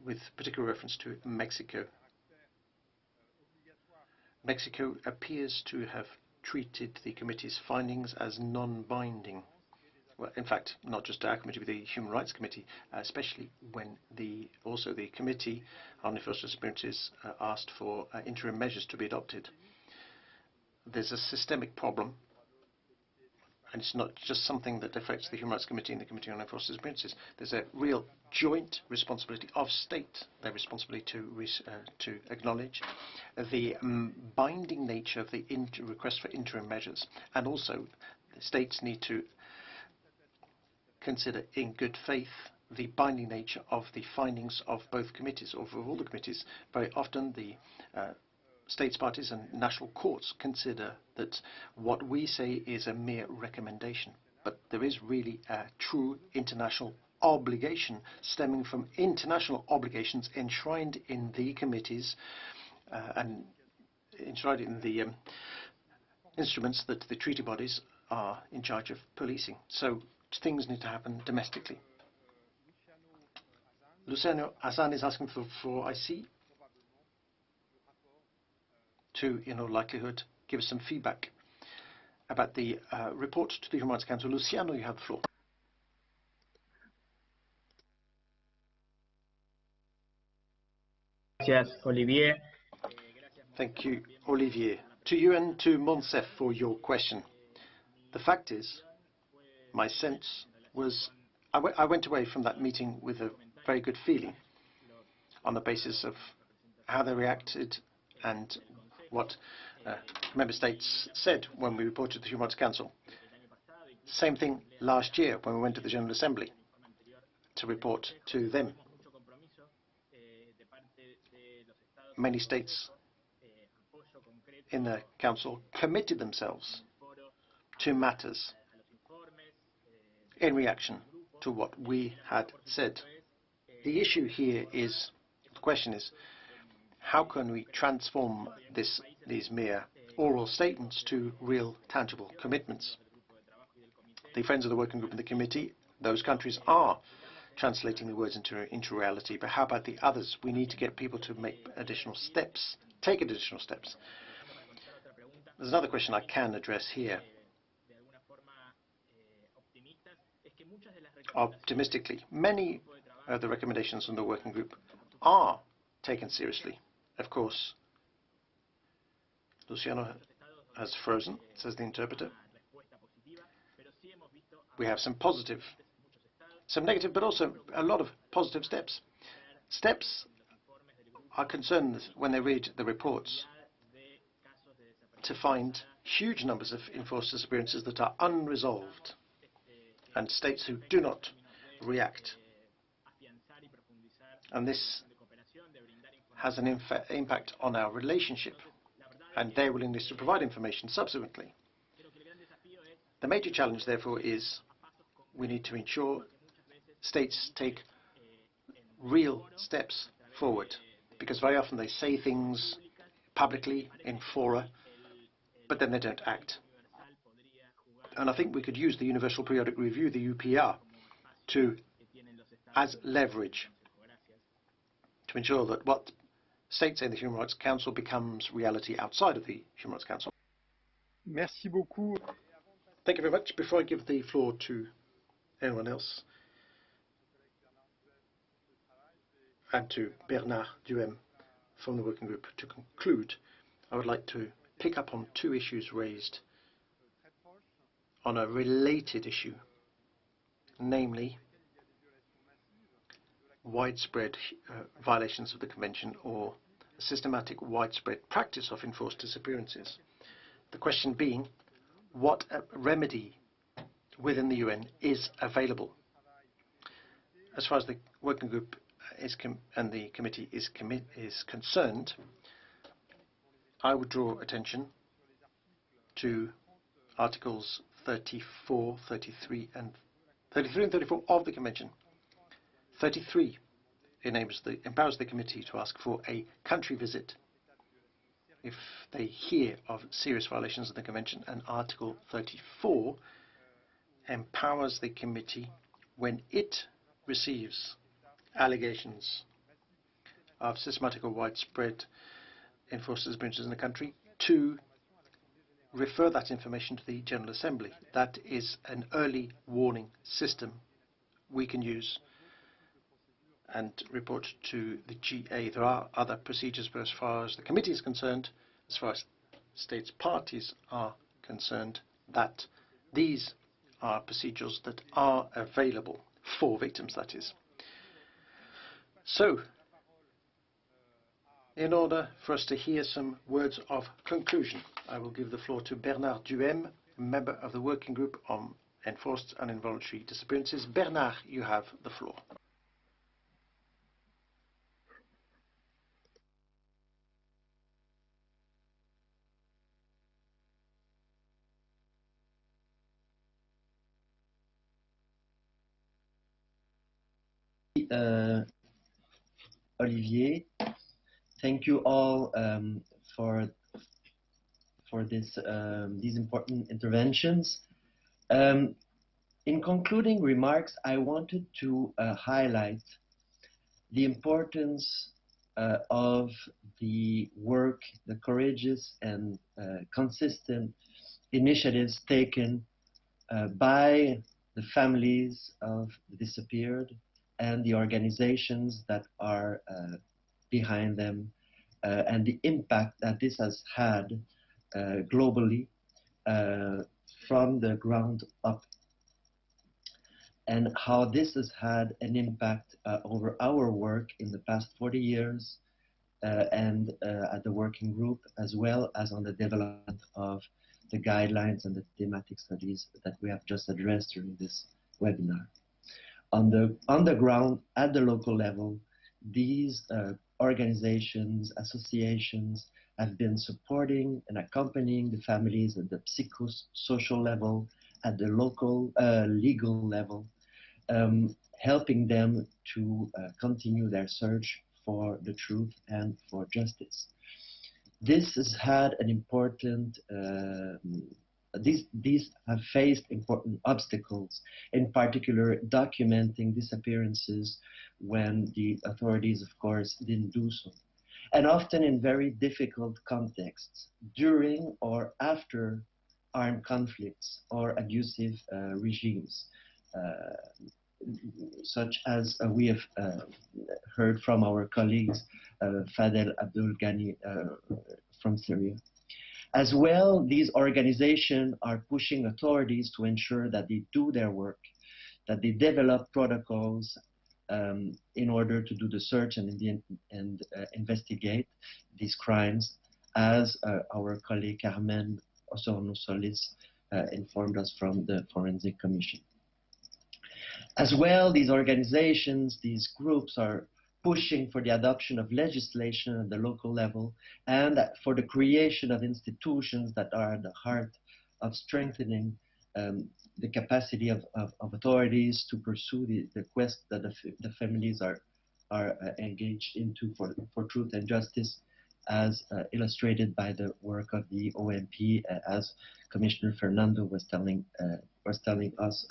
with particular reference to Mexico? Mexico appears to have treated the committee's findings as non-binding. Well, in fact, not just our committee, but the Human Rights Committee, especially when also the Committee on Enforced Disabilities asked for interim measures to be adopted. There's a systemic problem, and it's not just something that affects the Human Rights Committee and the Committee on Enforced Disabilities. There's a real joint responsibility of state, their responsibility to acknowledge the binding nature of the request for interim measures, and also the states need to consider in good faith the binding nature of the findings of both committees, or of all the committees. Very often the states parties and national courts consider that what we say is a mere recommendation, but there is really a true international obligation stemming from international obligations enshrined in the committees and enshrined in the instruments that the treaty bodies are in charge of policing. So things need to happen domestically. Luciano Hassan is asking for the floor, I see, to, in all likelihood, give us some feedback about the report to the Human Rights Council. Luciano, you have the floor. Olivier. Thank you, Olivier. To you and to Monsef for your question. The fact is, my sense was, I went away from that meeting with a very good feeling on the basis of how they reacted and what member states said when we reported to the Human Rights Council. Same thing last year when we went to the General Assembly to report to them. Many states in the Council committed themselves to matters in reaction to what we had said. The issue here is, the question is, how can we transform these mere oral statements to real, tangible commitments? The friends of the working group and the committee, those countries are translating the words into reality, but how about the others? We need to get people to make additional steps, take additional steps. There's another question I can address here. Optimistically, many of the recommendations from the working group are taken seriously. Of course, Luciano has frozen, says the interpreter. We have some negative, but also a lot of positive steps. Steps are concerned when they read the reports to find huge numbers of enforced disappearances that are unresolved and states who do not react. And this has an impact on our relationship and their willingness to provide information subsequently. The major challenge, therefore, is we need to ensure states take real steps forward, because very often they say things publicly in fora, but then they don't act. And I think we could use the Universal Periodic Review, the UPR, as leverage to ensure that what states say in the Human Rights Council becomes reality outside of the Human Rights Council. Merci beaucoup. Thank you very much. Before I give the floor to anyone else, and to Bernard Duhem from the working group to conclude, I would like to pick up on two issues raised on a related issue, namely widespread violations of the Convention or a systematic widespread practice of enforced disappearances. The question being, what remedy within the UN is available? As far as the working group and the committee is concerned, I would draw attention to Articles 34, 33 and 34 of the Convention. 33 empowers the committee to ask for a country visit if they hear of serious violations of the Convention, and Article 34 empowers the committee when it receives allegations of systematic or widespread enforced disappearances in the country to refer that information to the General Assembly. That is an early warning system we can use and report to the GA. There are other procedures, but as far as the committee is concerned, as far as states parties are concerned, that these are procedures that are available for victims, that is. So, in order for us to hear some words of conclusion, I will give the floor to Bernard Duhem, member of the Working Group on Enforced and Involuntary Disappearances. Bernard, you have the floor. Olivier, thank you all for this, these important interventions. In concluding remarks, I wanted to highlight the importance of the work, the courageous and consistent initiatives taken by the families of the disappeared and the organizations that are behind them, and the impact that this has had globally from the ground up, and how this has had an impact over our work in the past 40 years and at the working group, as well as on the development of the guidelines and the thematic studies that we have just addressed during this webinar. On the ground, at the local level, these organizations, associations have been supporting and accompanying the families at the psychosocial level, at the local legal level, helping them to continue their search for the truth and for justice. This has had an important, these have faced important obstacles, in particular documenting disappearances when the authorities, of course, didn't do so. And often in very difficult contexts, during or after armed conflicts or abusive regimes, such as we have heard from our colleagues, Fadel Abdul Ghani from Syria. As well, these organizations are pushing authorities to ensure that they do their work, that they develop protocols in order to do the search and investigate these crimes, as our colleague Carmen Osorno-Solis informed us from the Forensic Commission. As well, these organizations, these groups are pushing for the adoption of legislation at the local level and for the creation of institutions that are at the heart of strengthening the capacity of authorities to pursue the quest that the families are engaged into for truth and justice, as illustrated by the work of the OMP, as Commissioner Fernando was telling us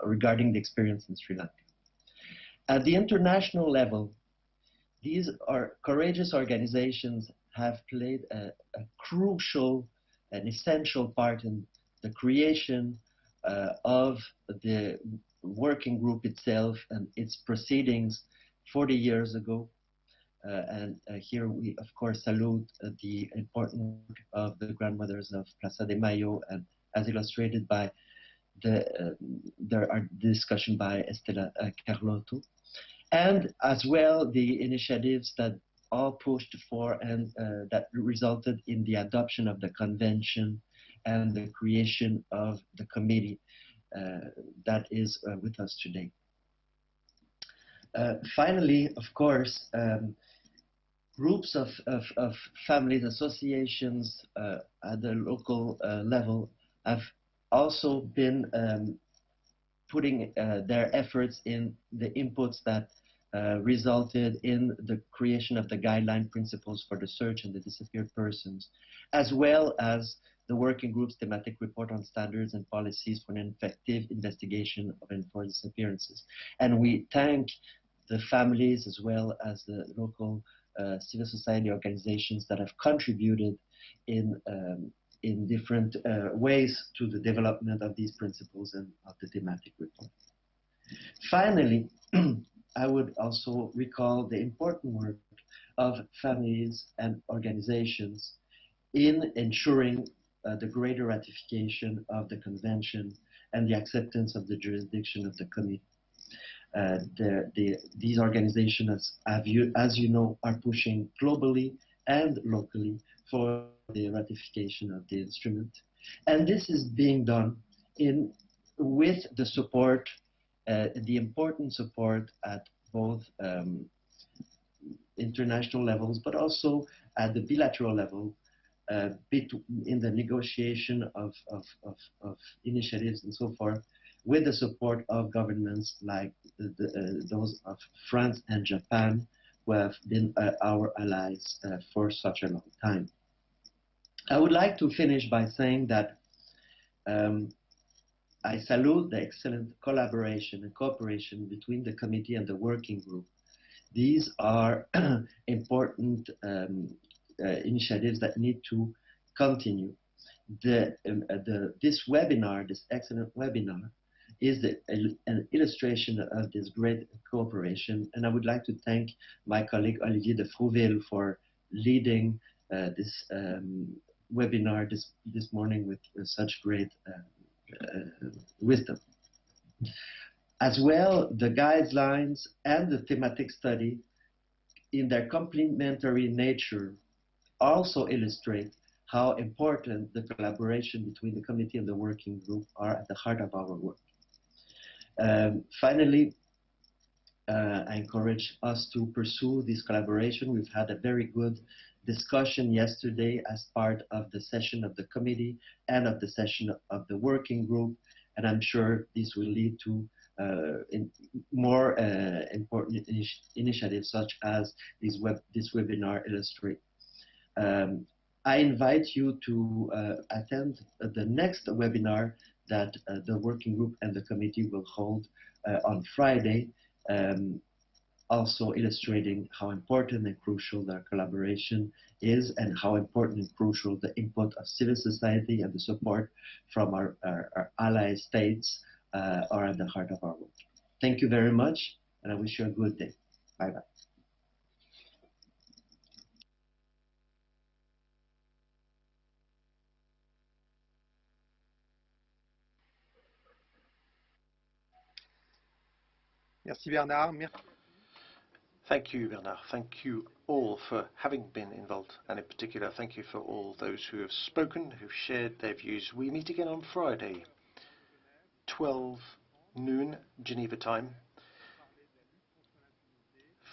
regarding the experience in Sri Lanka. At the international level, these courageous organizations have played a crucial and essential part in the creation of the working group itself and its proceedings 40 years ago. And here we, of course, salute the important work of the grandmothers of Plaza de Mayo, and as illustrated by the discussion by Estela Carlotto, and as well the initiatives that all pushed for and that resulted in the adoption of the convention and the creation of the committee that is with us today. Finally, of course, groups of families, associations at the local level have also been putting their efforts in the inputs that resulted in the creation of the guideline principles for the search and the disappeared persons, as well as the working group's thematic report on standards and policies for an effective investigation of enforced disappearances. And we thank the families as well as the local civil society organizations that have contributed in different ways to the development of these principles and of the thematic report. Finally, I would also recall the important work of families and organizations in ensuring the greater ratification of the convention and the acceptance of the jurisdiction of the committee. These organizations, as you know, are pushing globally and locally for the ratification of the instrument. And this is being done with the support, the important support at both international levels, but also at the bilateral level, in the negotiation of initiatives and so forth, with the support of governments like those of France and Japan, who have been our allies for such a long time. I would like to finish by saying that I salute the excellent collaboration and cooperation between the committee and the working group. These are important initiatives that need to continue. This webinar, this excellent webinar, is an illustration of this great cooperation, and I would like to thank my colleague Olivier de Frouville for leading this webinar this morning with such great wisdom. As well, the guidelines and the thematic study, in their complementary nature, also illustrate how important the collaboration between the committee and the working group are at the heart of our work. Finally, I encourage us to pursue this collaboration. We've had a very good discussion yesterday as part of the session of the committee and of the session of the working group, and I'm sure this will lead to more important initiatives such as this webinar illustrate. I invite you to attend the next webinar that the working group and the committee will hold on Friday, also illustrating how important and crucial their collaboration is and how important and crucial the input of civil society and the support from our ally states are at the heart of our work. Thank you very much, and I wish you a good day. Bye-bye. Merci Bernard. Thank you, Bernard. Thank you all for having been involved, and in particular, thank you for all those who have spoken, who've shared their views. We meet again on Friday, 12 noon Geneva time,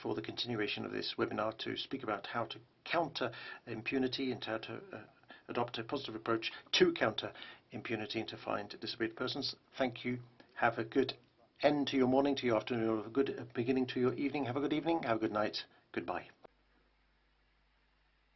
for the continuation of this webinar to speak about how to counter impunity and how to adopt a positive approach to counter impunity and to find disappeared persons. Thank you. Have a good end to your morning, to your afternoon, or a good beginning to your evening. Have a good evening. Have a good night. Goodbye.